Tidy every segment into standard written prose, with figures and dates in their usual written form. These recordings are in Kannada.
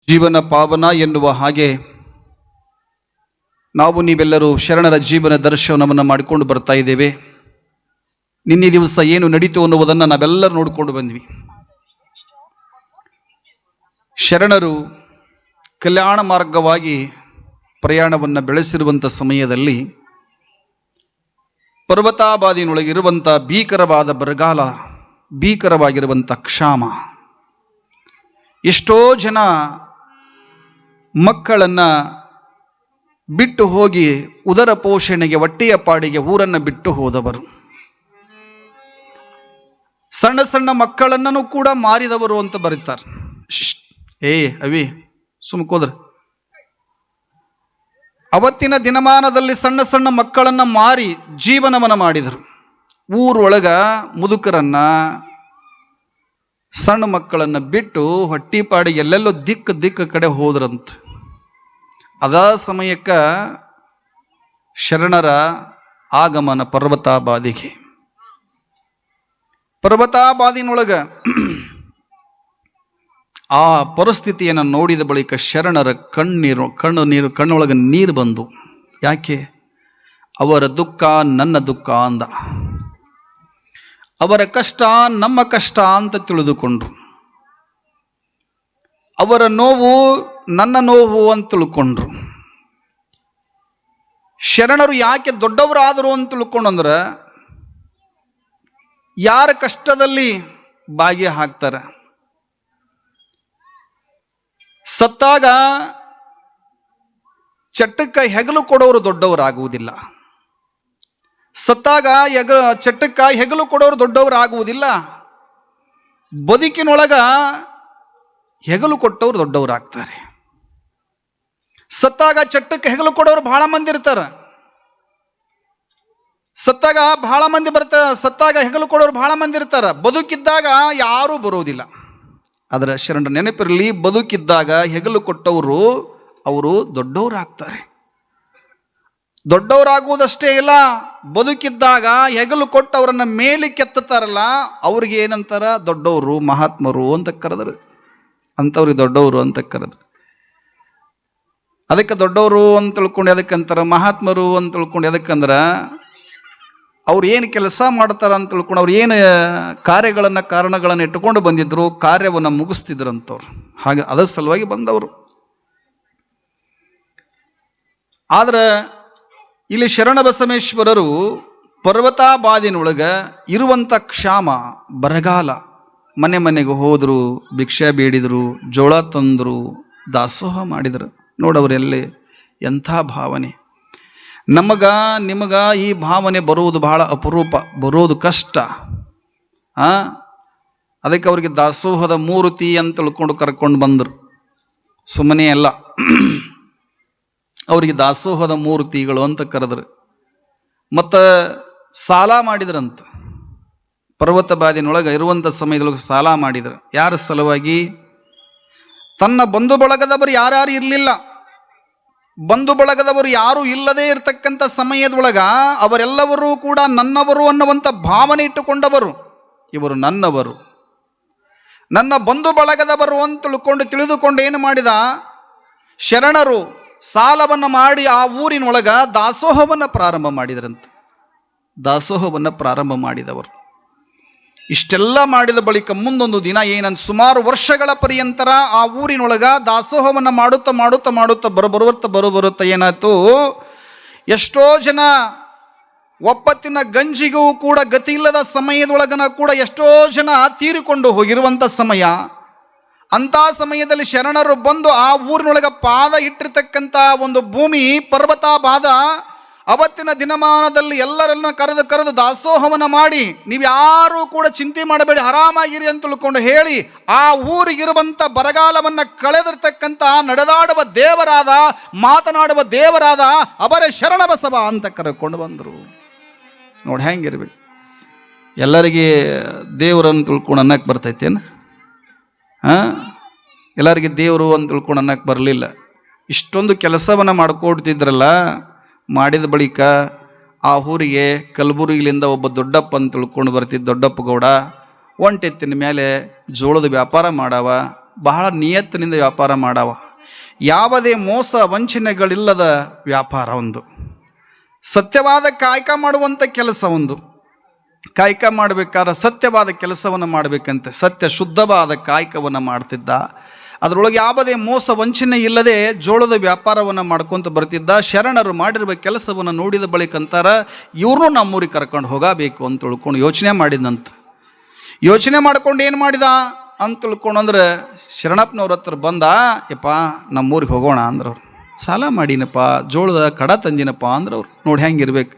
ಜೀವನ ಪಾವನ ಎನ್ನುವ ಹಾಗೆ ನಾವು ನೀವೆಲ್ಲರೂ ಶರಣರ ಜೀವನ ದರ್ಶನವನ್ನು ಮಾಡಿಕೊಂಡು ಬರ್ತಾ ಇದ್ದೇವೆ. ನಿನ್ನೆ ದಿವಸ ಏನು ನಡೀತು ಅನ್ನುವುದನ್ನು ನಾವೆಲ್ಲರೂ ನೋಡಿಕೊಂಡು ಬಂದ್ವಿ. ಶರಣರು ಕಲ್ಯಾಣ ಮಾರ್ಗವಾಗಿ ಪ್ರಯಾಣವನ್ನು ಬೆಳೆಸಿರುವಂಥ ಸಮಯದಲ್ಲಿ ಪರ್ವತಾಬಾದಿನೊಳಗಿರುವಂಥ ಭೀಕರವಾದ ಬರಗಾಲ, ಭೀಕರವಾಗಿರುವಂಥ ಕ್ಷಾಮ, ಎಷ್ಟೋ ಜನ ಮಕ್ಕಳನ್ನು ಬಿಟ್ಟು ಹೋಗಿ ಉದರ ಪೋಷಣೆಗೆ, ಹೊಟ್ಟೆಯ ಪಾಡಿಗೆ ಊರನ್ನು ಬಿಟ್ಟು ಹೋದವರು, ಸಣ್ಣ ಸಣ್ಣ ಮಕ್ಕಳನ್ನು ಕೂಡ ಮಾರಿದವರು ಅಂತ ಬರೀತಾರೆ. ಅವಿ ಸುಮ್ಕೋದ್ರ. ಅವತ್ತಿನ ದಿನಮಾನದಲ್ಲಿ ಸಣ್ಣ ಸಣ್ಣ ಮಕ್ಕಳನ್ನು ಮಾರಿ ಜೀವನವನ್ನು ಮಾಡಿದರು. ಊರೊಳಗ ಮುದುಕರನ್ನ, ಸಣ್ಣ ಮಕ್ಕಳನ್ನು ಬಿಟ್ಟು ಹೊಟ್ಟಿಪಾಡಿ ಎಲ್ಲೆಲ್ಲೋ ದಿಕ್ಕ ಕಡೆ ಹೋದ್ರಂತ. ಅದ ಸಮಯಕ್ಕೆ ಶರಣರ ಆಗಮನ ಪರ್ವತಾಬಾದಿಗೆ. ಪರ್ವತಾಬಾದಿನೊಳಗ ಆ ಪರಿಸ್ಥಿತಿಯನ್ನು ನೋಡಿದ ಬಳಿಕ ಶರಣರ ಕಣ್ಣೊಳಗೆ ನೀರು ಬಂದು, ಯಾಕೆ? ಅವರ ದುಃಖ ನನ್ನ ದುಃಖ ಅಂದ, ಅವರ ಕಷ್ಟ ನಮ್ಮ ಕಷ್ಟ ಅಂತ ತಿಳಿದುಕೊಂಡ್ರು, ಅವರ ನೋವು ನನ್ನ ನೋವು ಅಂತ ತಿಳ್ಕೊಂಡ್ರು. ಶರಣರು ಯಾಕೆ ದೊಡ್ಡವರಾದರು ಅಂತ ತಿಳ್ಕೊಂಡ್ರೆ, ಯಾರ ಕಷ್ಟದಲ್ಲಿ ಭಾಗಿ ಹಾಕ್ತಾರೆ. ಸತ್ತಾಗ ಚಟ್ಟಕ್ಕೆ ಹೆಗಲು ಕೊಡೋರು ದೊಡ್ಡವರಾಗುವುದಿಲ್ಲ. ಸತ್ತಾಗ ಚಟ್ಟಕ್ಕ ಹೆಗಲು ಕೊಡೋರು ದೊಡ್ಡವರಾಗುವುದಿಲ್ಲ. ಬದುಕಿನೊಳಗ ಹೆಗಲು ಕೊಟ್ಟವರು ದೊಡ್ಡವರಾಗ್ತಾರೆ. ಸತ್ತಾಗ ಚಟ್ಟಕ್ಕೆ ಹೆಗಲು ಕೊಡೋರು ಬಹಳ ಮಂದಿ ಇರ್ತಾರೆ. ಸತ್ತಾಗ ಬಹಳ ಮಂದಿ ಬರ್ತಾರೆ. ಸತ್ತಾಗ ಹೆಗಲು ಕೊಡೋರು ಬಹಳ ಮಂದಿ ಇರ್ತಾರೆ. ಬದುಕಿದ್ದಾಗ ಯಾರೂ ಬರೋದಿಲ್ಲ. ಅದರ ಶರಣರ ನೆನಪಿರಲಿ, ಬದುಕಿದ್ದಾಗ ಹೆಗಲು ಕೊಟ್ಟವರು ಅವರು ದೊಡ್ಡವರಾಗ್ತಾರೆ. ದೊಡ್ಡವರಾಗುವುದಷ್ಟೇ ಇಲ್ಲ, ಬದುಕಿದ್ದಾಗ ಹೆಗಲು ಕೊಟ್ಟವರನ್ನು ಮೇಲೆ ಕೆತ್ತಾರಲ್ಲ, ಅವ್ರಿಗೆ ಏನಂತಾರ? ದೊಡ್ಡವರು, ಮಹಾತ್ಮರು ಅಂತ ಕರೆದರು. ಅಂಥವ್ರಿಗೆ ದೊಡ್ಡವರು ಅಂತ ಕರೆದ್ರು. ಅದಕ್ಕೆ ದೊಡ್ಡವರು ಅಂತ ತಿಳ್ಕೊಂಡು ಅದಕ್ಕಂತಾರೆ, ಮಹಾತ್ಮರು ಅಂತ ತಿಳ್ಕೊಂಡು ಅದಕ್ಕಂದ್ರೆ ಅವ್ರು ಏನು ಕೆಲಸ ಮಾಡ್ತಾರ ಅಂತ ತಿಳ್ಕೊಂಡು, ಅವ್ರು ಏನು ಕಾರ್ಯಗಳನ್ನು ಕಾರಣಗಳನ್ನು ಇಟ್ಟುಕೊಂಡು ಬಂದಿದ್ರು, ಕಾರ್ಯವನ್ನು ಮುಗಿಸ್ತಿದ್ರು ಅಂತವ್ರು. ಹಾಗೆ ಅದರ ಸಲುವಾಗಿ ಬಂದವರು. ಆದ್ರೆ ಇಲ್ಲಿ ಶರಣ ಬಸವೇಶ್ವರರು ಪರ್ವತಾಬಾದಿನೊಳಗೆ ಇರುವಂಥ ಕ್ಷಾಮ, ಬರಗಾಲ, ಮನೆ ಮನೆಗೆ ಹೋದರು, ಭಿಕ್ಷೆ ಬೇಡಿದರು, ಜೋಳ ತಂದರು, ದಾಸೋಹ ಮಾಡಿದರು. ನೋಡವರೆಲ್ಲಿ ಎಂಥ ಭಾವನೆ! ನಿಮಗ ಈ ಭಾವನೆ ಬರುವುದು ಬಹಳ ಅಪರೂಪ, ಬರೋದು ಕಷ್ಟ. ಅದಕ್ಕೆ ಅವರಿಗೆ ದಾಸೋಹದ ಮೂರ್ತಿ ಅಂತ ತಿಳ್ಕೊಂಡು ಕರ್ಕೊಂಡು ಬಂದರು. ಸುಮ್ಮನೆ ಅಲ್ಲ, ಅವರಿಗೆ ದಾಸೋಹದ ಮೂರ್ತಿಗಳು ಅಂತ ಕರೆದ್ರು. ಮತ್ತು ಸಾಲ ಮಾಡಿದ್ರಂತ. ಪರ್ವತಬಾದಿನೊಳಗೆ ಇರುವಂಥ ಸಮಯದೊಳಗೆ ಸಾಲ ಮಾಡಿದ್ರು. ಯಾರ ಸಲುವಾಗಿ? ತನ್ನ ಬಂಧು ಬಳಗದವರು ಯಾರ್ಯಾರು ಇರಲಿಲ್ಲ, ಬಂಧು ಬಳಗದವರು ಯಾರೂ ಇಲ್ಲದೇ ಇರತಕ್ಕಂಥ ಸಮಯದೊಳಗ ಅವರೆಲ್ಲವರೂ ಕೂಡ ನನ್ನವರು ಅನ್ನುವಂಥ ಭಾವನೆ ಇಟ್ಟುಕೊಂಡವರು. ಇವರು ನನ್ನವರು, ನನ್ನ ಬಂಧು ಬಳಗದವರು ಅಂತ ತಿಳಿದುಕೊಂಡು ಏನು ಮಾಡಿದ? ಶರಣರು ಸಾಲವನ್ನು ಮಾಡಿ ಆ ಊರಿನೊಳಗ ದಾಸೋಹವನ್ನು ಪ್ರಾರಂಭ ಮಾಡಿದ್ರಂತೆ. ದಾಸೋಹವನ್ನು ಪ್ರಾರಂಭ ಮಾಡಿದವರು. ಇಷ್ಟೆಲ್ಲ ಮಾಡಿದ ಬಳಿಕ ಮುಂದೊಂದು ದಿನ ಏನಂತ, ಸುಮಾರು ವರ್ಷಗಳ ಪರ್ಯಂತರ ಆ ಊರಿನೊಳಗ ದಾಸೋಹವನ್ನು ಮಾಡುತ್ತಾ ಬರುತ್ತಾ ಏನಾಯ್ತು, ಎಷ್ಟೋ ಜನ ಒಪ್ಪತ್ತಿನ ಗಂಜಿಗೂ ಕೂಡ ಗತಿ ಇಲ್ಲದ ಸಮಯದೊಳಗನ ಕೂಡ ಎಷ್ಟೋ ಜನ ತೀರಿಕೊಂಡು ಹೋಗಿರುವಂಥ ಸಮಯ. ಅಂಥ ಸಮಯದಲ್ಲಿ ಶರಣರು ಬಂದು ಆ ಊರಿನೊಳಗೆ ಪಾದ ಇಟ್ಟಿರ್ತಕ್ಕಂಥ ಒಂದು ಭೂಮಿ ಪರ್ವತಾಬಾದ. ಅವತ್ತಿನ ದಿನಮಾನದಲ್ಲಿ ಎಲ್ಲರನ್ನ ಕರೆದು ದಾಸೋಹವನ್ನು ಮಾಡಿ, ನೀವು ಯಾರೂ ಕೂಡ ಚಿಂತೆ ಮಾಡಬೇಡಿ, ಆರಾಮಾಗಿರಿ ಅಂತ ತಿಳ್ಕೊಂಡು ಹೇಳಿ ಆ ಊರಿಗಿರುವಂಥ ಬರಗಾಲವನ್ನು ಕಳೆದಿರ್ತಕ್ಕಂಥ ನಡೆದಾಡುವ ದೇವರಾದ, ಮಾತನಾಡುವ ದೇವರಾದ ಅವರ ಶರಣ ಬಸವ ಅಂತ ಕರೆಕೊಂಡು ಬಂದರು. ನೋಡಿ ಹೆಂಗಿರ್ಬೇಕು. ಎಲ್ಲರಿಗೆ ದೇವರನ್ನು ತಿಳ್ಕೊಂಡು ಅನ್ನಕ್ಕೆ ಬರ್ತೈತೇನು? ಎಲ್ಲರಿಗೆ ದೇವರು ಅಂತ ತಿಳ್ಕೊಂಡು ಅನ್ನಕ್ಕೆ ಬರಲಿಲ್ಲ. ಇಷ್ಟೊಂದು ಕೆಲಸವನ್ನು ಮಾಡ್ಕೊಡ್ತಿದ್ರಲ್ಲ, ಮಾಡಿದ ಬಳಿಕ ಆ ಊರಿಗೆ ಕಲಬುರಗಿಲಿಂದ ಒಬ್ಬ ದೊಡ್ಡಪ್ಪ ಅಂತ ತಿಳ್ಕೊಂಡು ಬರ್ತಿದ್ದ ದೊಡ್ಡಪ್ಪ ಗೌಡ ಒಂಟೆತ್ತಿನ ಮೇಲೆ ಜೋಳದ ವ್ಯಾಪಾರ ಮಾಡವ, ಬಹಳ ನಿಯತ್ತಿನಿಂದ ವ್ಯಾಪಾರ ಮಾಡವ. ಯಾವುದೇ ಮೋಸ ವಂಚನೆಗಳಿಲ್ಲದ ವ್ಯಾಪಾರ ಒಂದು. ಸತ್ಯವಾದ ಕಾಯಕ ಮಾಡುವಂಥ ಕೆಲಸ ಒಂದು. ಕಾಯಕ ಮಾಡಬೇಕಾದ್ರೆ ಸತ್ಯವಾದ ಕೆಲಸವನ್ನು ಮಾಡಬೇಕಂತೆ. ಸತ್ಯ ಶುದ್ಧವಾದ ಕಾಯಕವನ್ನು ಮಾಡ್ತಿದ್ದ. ಅದರೊಳಗೆ ಯಾವುದೇ ಮೋಸ ವಂಚನೆ ಇಲ್ಲದೆ ಜೋಳದ ವ್ಯಾಪಾರವನ್ನು ಮಾಡ್ಕೊತ ಬರ್ತಿದ್ದ. ಶರಣರು ಮಾಡಿರುವ ಕೆಲಸವನ್ನು ನೋಡಿದ ಬಳಿಕ ಅಂತಾರ, ಇವ್ರನ್ನೂ ನಮ್ಮೂರಿಗೆ ಕರ್ಕೊಂಡು ಹೋಗಬೇಕು ಅಂತ ತಿಳ್ಕೊಂಡು ಯೋಚನೆ ಮಾಡಿದಂತ. ಯೋಚನೆ ಮಾಡ್ಕೊಂಡು ಏನು ಮಾಡಿದ ಅಂತ ತಿಳ್ಕೊಂಡ್ರೆ ಶರಣಪ್ಪನವ್ರ ಹತ್ರ ಬಂದ. ಯಪ್ಪ ನಮ್ಮೂರಿಗೆ ಹೋಗೋಣ ಅಂದ್ರವ್ರು. ಸಾಲ ಮಾಡಿನಪ್ಪ, ಜೋಳದ ಕಡ ತಂದಿನಪ್ಪ ಅಂದ್ರವ್ರು. ನೋಡಿ ಹೆಂಗಿರ್ಬೇಕು.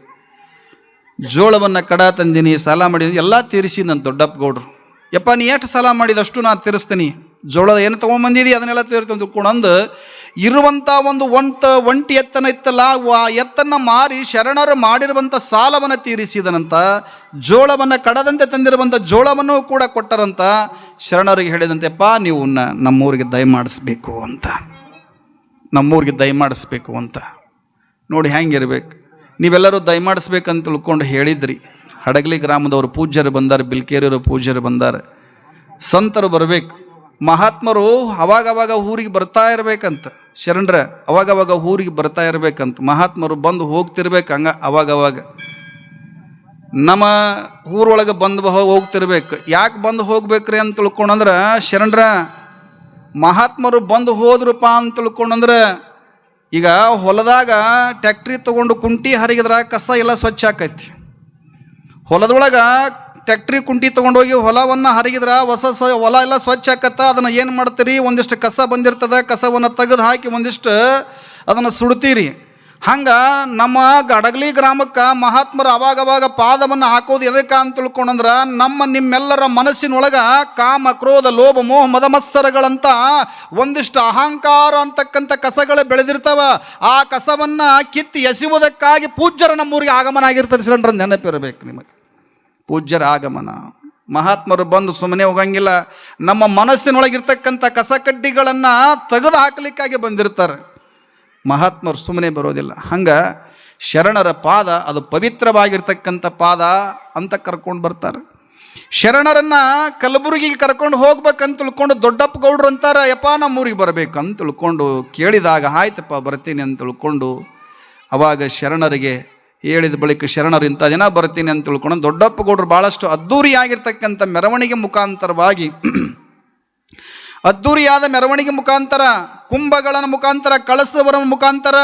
ಜೋಳವನ್ನು ಕಡ ತಂದಿನಿ, ಸಾಲ ಮಾಡಿನಿ, ಎಲ್ಲ ತೀರಿಸಿ ನನ್ನ ದೊಡ್ಡಪ್ಪ ಗೌಡ್ರು. ಯಪ್ಪ ನೀ ಎಷ್ಟು ಸಾಲ ಮಾಡಿದಷ್ಟು ನಾನು ತೀರಿಸ್ತೀನಿ, ಜೋಳದ ಏನು ತೊಗೊಂಬಂದಿದ್ದಿ ಅದನ್ನೆಲ್ಲ ತೀರ್ತೀನಿ ತಿಳ್ಕೊಂಡು ಇರುವಂಥ ಒಂದು ಒಂಟಿ ಎತ್ತನ ಇತ್ತಲ್ಲ, ಆ ಎತ್ತನ್ನು ಮಾರಿ ಶರಣರು ಮಾಡಿರುವಂಥ ಸಾಲವನ್ನು ತೀರಿಸಿದನಂತ. ಜೋಳವನ್ನು ಕಡದಂತೆ ತಂದಿರುವಂಥ ಜೋಳವನ್ನು ಕೂಡ ಕೊಟ್ಟರಂತ. ಶರಣರಿಗೆ ಹೇಳಿದಂತೆಪ್ಪ ನೀವು ನಮ್ಮೂರಿಗೆ ದಯಮಾಡಿಸ್ಬೇಕು ಅಂತ, ನಮ್ಮೂರಿಗೆ ದಯಮಾಡಿಸ್ಬೇಕು ಅಂತ. ನೋಡಿ ಹೆಂಗಿರ್ಬೇಕು. ನೀವೆಲ್ಲರೂ ದಯಮಾಡಿಸ್ಬೇಕಂತ ತಿಳ್ಕೊಂಡು ಹೇಳಿದ್ರಿ. ಹಡಗಲಿ ಗ್ರಾಮದವರು ಪೂಜ್ಯರು ಬಂದಾರೆ, ಬಿಲ್ಕೇರಿಯವರು ಪೂಜ್ಯರು ಬಂದಾರೆ, ಸಂತರು ಬರಬೇಕು. ಮಹಾತ್ಮರು ಅವಾಗವಾಗ ಊರಿಗೆ ಬರ್ತಾ ಇರ್ಬೇಕಂತ. ಶರಣರ ಅವಾಗವಾಗ ಊರಿಗೆ ಬರ್ತಾ ಇರ್ಬೇಕಂತ. ಮಹಾತ್ಮರು ಬಂದು ಹೋಗ್ತಿರ್ಬೇಕು ಹಂಗ ಅವಾಗವಾಗ. ನಮ್ಮ ಊರೊಳಗೆ ಬಂದು ಹೋಗ್ತಿರ್ಬೇಕು. ಯಾಕೆ ಬಂದು ಹೋಗ್ಬೇಕ್ರಿ ಅಂತ ತಿಳ್ಕೊಂಡ್ರೆ, ಶರಣರ ಮಹಾತ್ಮರು ಬಂದು ಹೋದ್ರಪ್ಪ ಅಂತ ತಿಳ್ಕೊಂಡ್ರೆ, ಈಗ ಹೊಲದಾಗ ಟ್ಯಾಕ್ಟ್ರಿ ತೊಗೊಂಡು ಕುಂಟಿ ಹರಿಗಿದ್ರೆ ಕಸ ಎಲ್ಲ ಸ್ವಚ್ಛ ಆಕೈತಿ. ಹೊಲದೊಳಗೆ ಟ್ಯಾಕ್ಟ್ರಿ ಕುಂಟಿ ತೊಗೊಂಡೋಗಿ ಹೊಲವನ್ನು ಹರಿಗಿದ್ರೆ ಹೊಲ ಎಲ್ಲ ಸ್ವಚ್ಛ ಆಕತ್ತ. ಅದನ್ನು ಏನು ಮಾಡ್ತೀರಿ, ಒಂದಿಷ್ಟು ಕಸ ಬಂದಿರ್ತದೆ, ಕಸವನ್ನು ತೆಗೆದು ಹಾಕಿ ಒಂದಿಷ್ಟು ಅದನ್ನು ಸುಡ್ತೀರಿ. ಹಂಗೆ ನಮ್ಮ ಗಡಗಲಿ ಗ್ರಾಮಕ್ಕೆ ಮಹಾತ್ಮರು ಅವಾಗವಾಗ ಪಾದವನ್ನು ಹಾಕೋದು ಎದಕ್ಕೆ ಅಂತ ತಿಳ್ಕೊಂಡ್ರೆ, ನಿಮ್ಮೆಲ್ಲರ ಮನಸ್ಸಿನೊಳಗೆ ಕಾಮ ಕ್ರೋಧ ಲೋಭ ಮೋಹ ಮದಮತ್ಸರಗಳಂತ ಒಂದಿಷ್ಟು ಅಹಂಕಾರ ಅಂತಕ್ಕಂಥ ಕಸಗಳು ಬೆಳೆದಿರ್ತಾವ. ಆ ಕಸವನ್ನು ಕಿತ್ತಿ ಎಸೆಯುವುದಕ್ಕಾಗಿ ಪೂಜ್ಯರ ನಮ್ಮೂರಿಗೆ ಆಗಮನ ಆಗಿರ್ತದೆ. ಸಿಲಿಂಡ್ರ ನೆನಪಿರಬೇಕು ನಿಮಗೆ. ಪೂಜ್ಯರ ಆಗಮನ. ಮಹಾತ್ಮರು ಬಂದು ಸುಮ್ಮನೆ ಹೋಗಂಗಿಲ್ಲ. ನಮ್ಮ ಮನಸ್ಸಿನೊಳಗಿರ್ತಕ್ಕಂಥ ಕಸ ಕಡ್ಡಿಗಳನ್ನು ತೆಗೆದು ಹಾಕಲಿಕ್ಕಾಗಿ ಬಂದಿರ್ತಾರೆ. ಮಹಾತ್ಮರು ಸುಮ್ಮನೆ ಬರೋದಿಲ್ಲ. ಹಂಗೆ ಶರಣರ ಪಾದ ಅದು ಪವಿತ್ರವಾಗಿರ್ತಕ್ಕಂಥ ಪಾದ ಅಂತ ಕರ್ಕೊಂಡು ಬರ್ತಾರೆ. ಶರಣರನ್ನು ಕಲಬುರಗಿಗೆ ಕರ್ಕೊಂಡು ಹೋಗ್ಬೇಕಂತ ತಿಳ್ಕೊಂಡು ದೊಡ್ಡಪ್ಪ ಗೌಡ್ರು ಅಂತಾರೆ, ಯಪ್ಪ ನಮ್ಮೂರಿಗೆ ಬರಬೇಕಂತ ತಿಳ್ಕೊಂಡು ಕೇಳಿದಾಗ ಆಯ್ತಪ್ಪ ಬರ್ತೀನಿ ಅಂತ ತಿಳ್ಕೊಂಡು ಅವಾಗ ಶರಣರಿಗೆ ಹೇಳಿದ ಬಳಿಕ ಶರಣರು ಇಂಥ ದಿನ ಬರ್ತೀನಿ ಅಂತ ತಿಳ್ಕೊಂಡು ದೊಡ್ಡಪ್ಪ ಗೌಡ್ರು ಭಾಳಷ್ಟು ಅದ್ಧೂರಿಯಾಗಿರ್ತಕ್ಕಂಥ ಮೆರವಣಿಗೆ ಮುಖಾಂತರವಾಗಿ, ಅದ್ಧೂರಿಯಾದ ಮೆರವಣಿಗೆ ಮುಖಾಂತರ, ಕುಂಭಗಳ ಮುಖಾಂತರ, ಕಳಸದವರ ಮುಖಾಂತರ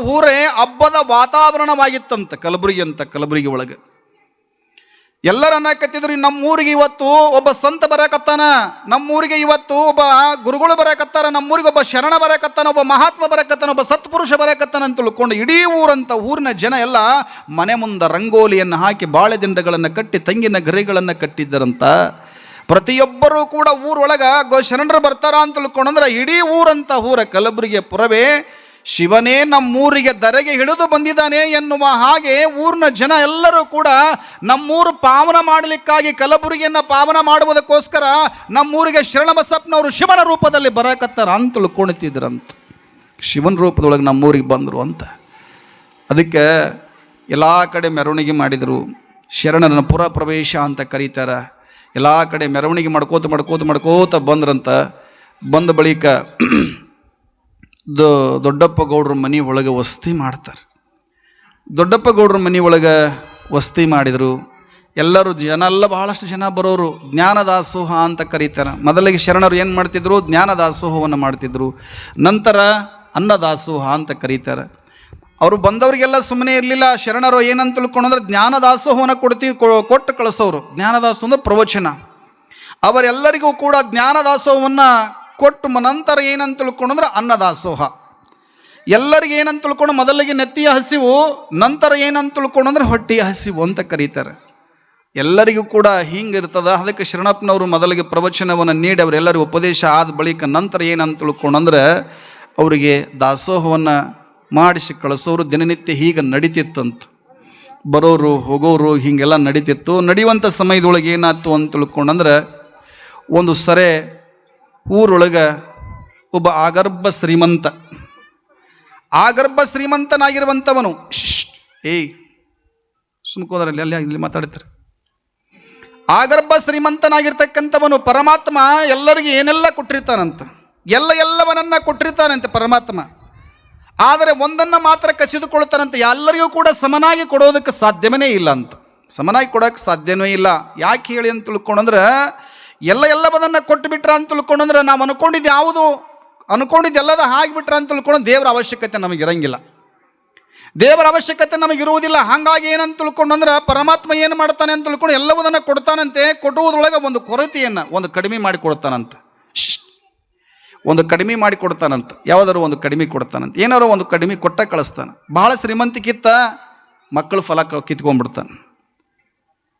ಊರೇ ಹಬ್ಬದ ವಾತಾವರಣವಾಗಿತ್ತಂತ ಕಲಬುರಗಿ ಒಳಗೆ. ಎಲ್ಲರನ್ನ ಕತ್ತಿದ್ರು, ನಮ್ಮೂರಿಗೆ ಇವತ್ತು ಒಬ್ಬ ಸಂತ ಬರಕತ್ತಾನ, ನಮ್ಮೂರಿಗೆ ಇವತ್ತು ಒಬ್ಬ ಗುರುಗಳು ಬರಕತ್ತಾರ, ನಮ್ಮೂರಿಗೆ ಒಬ್ಬ ಶರಣ ಬರಕತ್ತಾನ, ಒಬ್ಬ ಮಹಾತ್ಮ ಬರಕತ್ತಾನ, ಒಬ್ಬ ಸತ್ಪುರುಷ ಬರಕತ್ತಾನ ಅಂತ ತಿಳ್ಕೊಂಡು ಇಡೀ ಊರಿನ ಜನ ಎಲ್ಲ ಮನೆ ಮುಂದೆ ರಂಗೋಲಿಯನ್ನು ಹಾಕಿ ಬಾಳೆದಿಂಡಗಳನ್ನು ಕಟ್ಟಿ ತೆಂಗಿನ ಗರಿಗಳನ್ನು ಕಟ್ಟಿದ್ದರಂತ. ಪ್ರತಿಯೊಬ್ಬರೂ ಕೂಡ ಊರೊಳಗೆ ಶರಣರು ಬರ್ತಾರ ಅಂತ ತಿಳ್ಕೊಂಡ್ರೆ ಇಡೀ ಊರ ಕಲಬುರಗಿಯ ಪುರವೇ ಶಿವನೇ ನಮ್ಮೂರಿಗೆ ಧರೆಗೆ ಹಿಡಿದು ಬಂದಿದ್ದಾನೆ ಎನ್ನುವ ಹಾಗೆ ಊರಿನ ಜನ ಎಲ್ಲರೂ ಕೂಡ ನಮ್ಮೂರು ಪಾವನ ಮಾಡಲಿಕ್ಕಾಗಿ, ಕಲಬುರಗಿಯನ್ನು ಪಾವನ ಮಾಡುವುದಕ್ಕೋಸ್ಕರ ನಮ್ಮೂರಿಗೆ ಶರಣಬಸಪ್ಪನವರು ಶಿವನ ರೂಪದಲ್ಲಿ ಬರಕತ್ತಾರ ಅಂತ ತಿಳ್ಕೊಳ್ತಿದ್ರಂತ. ಶಿವನ ರೂಪದೊಳಗೆ ನಮ್ಮೂರಿಗೆ ಬಂದರು ಅಂತ. ಅದಕ್ಕೆ ಎಲ್ಲ ಕಡೆ ಮೆರವಣಿಗೆ ಮಾಡಿದರು. ಶರಣರನ್ನು ಪುರ ಪ್ರವೇಶ ಅಂತ ಕರೀತಾರೆ. ಎಲ್ಲ ಕಡೆ ಮೆರವಣಿಗೆ ಮಾಡ್ಕೋತ ಬಂದ್ರಂತ. ಬಂದ ಬಳಿಕ ದೊಡ್ಡಪ್ಪ ಗೌಡ್ರ ಮನೆ ಒಳಗೆ ವಸತಿ ಮಾಡ್ತಾರೆ. ದೊಡ್ಡಪ್ಪ ಗೌಡ್ರ ಮನೆ ಒಳಗೆ ವಸತಿ ಮಾಡಿದರು. ಎಲ್ಲರೂ ಜನ ಎಲ್ಲ ಬಹಳಷ್ಟು ಜನ ಬರೋರು. ಜ್ಞಾನದಾಸೋಹ ಅಂತ ಕರೀತಾರೆ. ಮೊದಲಿಗೆ ಶರಣರು ಏನು ಮಾಡ್ತಿದ್ರು, ಜ್ಞಾನದಾಸೋಹವನ್ನು ಮಾಡ್ತಿದ್ರು. ನಂತರ ಅನ್ನದಾಸೋಹ ಅಂತ ಕರೀತಾರೆ. ಅವರು ಬಂದವರಿಗೆಲ್ಲ ಸುಮ್ಮನೆ ಇರಲಿಲ್ಲ. ಶರಣರು ಏನಂತ ತಿಳ್ಕೊಂಡ್ರೆ ಜ್ಞಾನದಾಸೋಹವನ್ನು ಕೊಟ್ಟು ಕಳಿಸೋರು. ಜ್ಞಾನದಾಸೋಹ ಅಂದ್ರೆ ಪ್ರವಚನ. ಅವರೆಲ್ಲರಿಗೂ ಕೂಡ ಜ್ಞಾನದಾಸೋಹವನ್ನು ಕೊಟ್ಟು ನಂತರ ಏನಂತ ತಿಳ್ಕೊಂಡ್ರೆ ಅನ್ನದಾಸೋಹ. ಎಲ್ಲರಿಗೆ ಏನಂತ ತಿಳ್ಕೊಂಡು ಮೊದಲಿಗೆ ನೆತ್ತಿಯ ಹಸಿವು, ನಂತರ ಏನಂತ ತಿಳ್ಕೊಂಡ್ರೆ ಹೊಟ್ಟೆಯ ಹಸಿವು ಅಂತ ಕರೀತಾರೆ. ಎಲ್ಲರಿಗೂ ಕೂಡ ಹಿಂಗಿರ್ತದ. ಅದಕ್ಕೆ ಶರಣಪ್ಪನವರು ಮೊದಲಿಗೆ ಪ್ರವಚನವನ್ನು ನೀಡಿ ಅವರೆಲ್ಲರಿಗೂ ಉಪದೇಶ ಆದ ಬಳಿಕ ನಂತರ ಏನಂತ ತಿಳ್ಕೊಂಡ್ರೆ ಅವರಿಗೆ ದಾಸೋಹವನ್ನು ಮಾಡಿಸಿ ಕಳಿಸೋರು. ದಿನನಿತ್ಯ ಹೀಗೆ ನಡೀತಿತ್ತಂತ. ಬರೋರು ಹೋಗೋರು ಹೀಗೆಲ್ಲ ನಡೀತಿತ್ತು. ನಡೆಯುವಂಥ ಸಮಯದೊಳಗೆ ಏನಾಯ್ತು ಅಂತ ತಿಳ್ಕೊಂಡ್ರೆ, ಒಂದು ಸರೆ ಊರೊಳಗೆ ಒಬ್ಬ ಆಗರ್ಭ ಶ್ರೀಮಂತನಾಗಿರುವಂಥವನು, ಸುಮ್ಕೋದ್ರಲ್ಲಿ ಅಲ್ಲಿ ಮಾತಾಡ್ತಾರೆ. ಆಗರ್ಭ ಶ್ರೀಮಂತನಾಗಿರ್ತಕ್ಕಂಥವನು ಪರಮಾತ್ಮ ಎಲ್ಲರಿಗೂ ಏನೆಲ್ಲ ಕೊಟ್ಟಿರ್ತಾನಂತ, ಎಲ್ಲವನ್ನ ಕೊಟ್ಟಿರ್ತಾನಂತೆ ಪರಮಾತ್ಮ. ಆದರೆ ಒಂದನ್ನು ಮಾತ್ರ ಕಸಿದುಕೊಳ್ತಾನಂತೆ, ಎಲ್ಲರಿಗೂ ಕೂಡ ಸಮನಾಗಿ ಕೊಡೋದಕ್ಕೆ ಸಾಧ್ಯವೇ ಇಲ್ಲ ಅಂತ. ಸಮನಾಗಿ ಕೊಡೋಕ್ಕೆ ಸಾಧ್ಯವೇ ಇಲ್ಲ. ಯಾಕೆ ಹೇಳಿ ಅಂತ ತಿಳ್ಕೊಂಡ್ರೆ, ಎಲ್ಲವನ್ನ ಕೊಟ್ಟು ಬಿಟ್ರ ಅಂತ ತಿಳ್ಕೊಂಡ್ರೆ ನಾವು ಅನ್ಕೊಂಡಿದ್ದು ಎಲ್ಲದ ಆಗಿಬಿಟ್ರ ಅಂತ ತಿಳ್ಕೊಂಡು ದೇವರ ಅವಶ್ಯಕತೆ ನಮಗಿರಂಗಿಲ್ಲ, ದೇವರ ಅವಶ್ಯಕತೆ ನಮಗಿರುವುದಿಲ್ಲ. ಹಾಗಾಗಿ ಏನಂತ ತಿಳ್ಕೊಂಡ್ರೆ ಪರಮಾತ್ಮ ಏನು ಮಾಡ್ತಾನೆ ಅಂತ ತಿಳ್ಕೊಂಡು ಎಲ್ಲವನ್ನ ಕೊಡ್ತಾನಂತೆ. ಕೊಡುವುದರೊಳಗೆ ಒಂದು ಕೊರತೆಯನ್ನು ಒಂದು ಕಡಿಮೆ ಮಾಡಿ ಕೊಡ್ತಾನಂತೆ, ಒಂದು ಕಡಿಮೆ ಮಾಡಿ ಕೊಡ್ತಾನಂತ. ಯಾವುದಾದ್ರು ಒಂದು ಕಡಿಮೆ ಕೊಡ್ತಾನಂತ, ಏನಾರು ಒಂದು ಕಡಿಮೆ ಕೊಟ್ಟ ಕಳಿಸ್ತಾನೆ. ಬಹಳ ಶ್ರೀಮಂತಿಕಿತ್ತ ಮಕ್ಕಳು ಫಲ ಕಿತ್ಕೊಂಡ್ಬಿಡ್ತಾನೆ.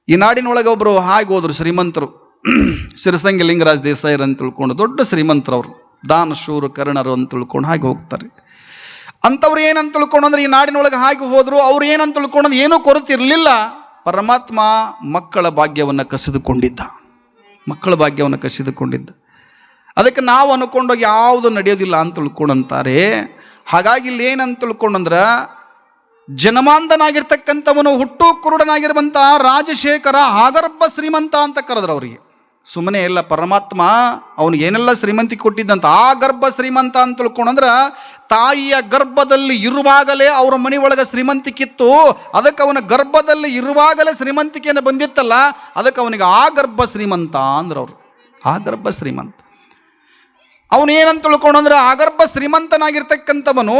ಈ ನಾಡಿನೊಳಗೆ ಒಬ್ಬರು ಹಾಗೆ ಹೋದ್ರು ಶ್ರೀಮಂತರು, ಸಿರಸಂಗಿ ಲಿಂಗರಾಜ್ ದೇಸಾಯರು ಅಂತ ತಿಳ್ಕೊಂಡು ದೊಡ್ಡ ಶ್ರೀಮಂತರು, ಅವರು ದಾನಶೂರು ಕರ್ಣರು ಅಂತ ತಿಳ್ಕೊಂಡು ಹಾಗೆ ಹೋಗ್ತಾರೆ. ಅಂಥವ್ರು ಏನಂತ ತಿಳ್ಕೊಂಡ್ರೆ ಈ ನಾಡಿನೊಳಗೆ ಹಾಗೆ ಹೋದ್ರು. ಅವ್ರು ಏನಂತ ತಿಳ್ಕೊಂಡ್ರೆ ಏನೂ ಕೊರತೆ ಇರಲಿಲ್ಲ. ಪರಮಾತ್ಮ ಮಕ್ಕಳ ಭಾಗ್ಯವನ್ನು ಕಸಿದುಕೊಂಡಿದ್ದ, ಮಕ್ಕಳ ಭಾಗ್ಯವನ್ನು ಕಸಿದುಕೊಂಡಿದ್ದ. ಅದಕ್ಕೆ ನಾವು ಅನ್ಕೊಂಡೋಗಿ ಯಾವುದು ನಡೆಯೋದಿಲ್ಲ ಅಂತ ತಿಳ್ಕೊಂಡಂತಾರೆ. ಹಾಗಾಗಿ ಇಲ್ಲಿ ಏನಂತ ತಿಳ್ಕೊಂಡ್ರೆ, ಜನಮಾಂಧನಾಗಿರ್ತಕ್ಕಂಥವನು ಹುಟ್ಟು ಕುರುಡನಾಗಿರುವಂಥ ರಾಜಶೇಖರ ಆಗರ್ಭ ಶ್ರೀಮಂತ ಅಂತ ಕರೆದ್ರು ಅವರಿಗೆ. ಸುಮ್ಮನೆ ಇಲ್ಲ, ಪರಮಾತ್ಮ ಅವನಿಗೆ ಏನೆಲ್ಲ ಶ್ರೀಮಂತಿಕೆ ಕೊಟ್ಟಿದ್ದಂತ. ಆ ಗರ್ಭ ಶ್ರೀಮಂತ ಅಂತ ತಿಳ್ಕೊಂಡ್ರೆ ತಾಯಿಯ ಗರ್ಭದಲ್ಲಿ ಇರುವಾಗಲೇ ಅವರ ಮನೆ ಒಳಗೆ ಶ್ರೀಮಂತಿಕಿತ್ತು. ಅದಕ್ಕೆ ಅವನ ಗರ್ಭದಲ್ಲಿ ಇರುವಾಗಲೇ ಶ್ರೀಮಂತಿಕೆಯನ್ನು ಬಂದಿತ್ತಲ್ಲ, ಅದಕ್ಕೆ ಅವನಿಗೆ ಆ ಗರ್ಭ ಶ್ರೀಮಂತ ಅಂದ್ರೆ ಅವರು. ಆ ಗರ್ಭ ಶ್ರೀಮಂತ ಅವನು ಏನಂತ ತಿಳ್ಕೊಂಡ್ರೆ ಆಗರ್ಭ ಶ್ರೀಮಂತನಾಗಿರ್ತಕ್ಕಂಥವನು.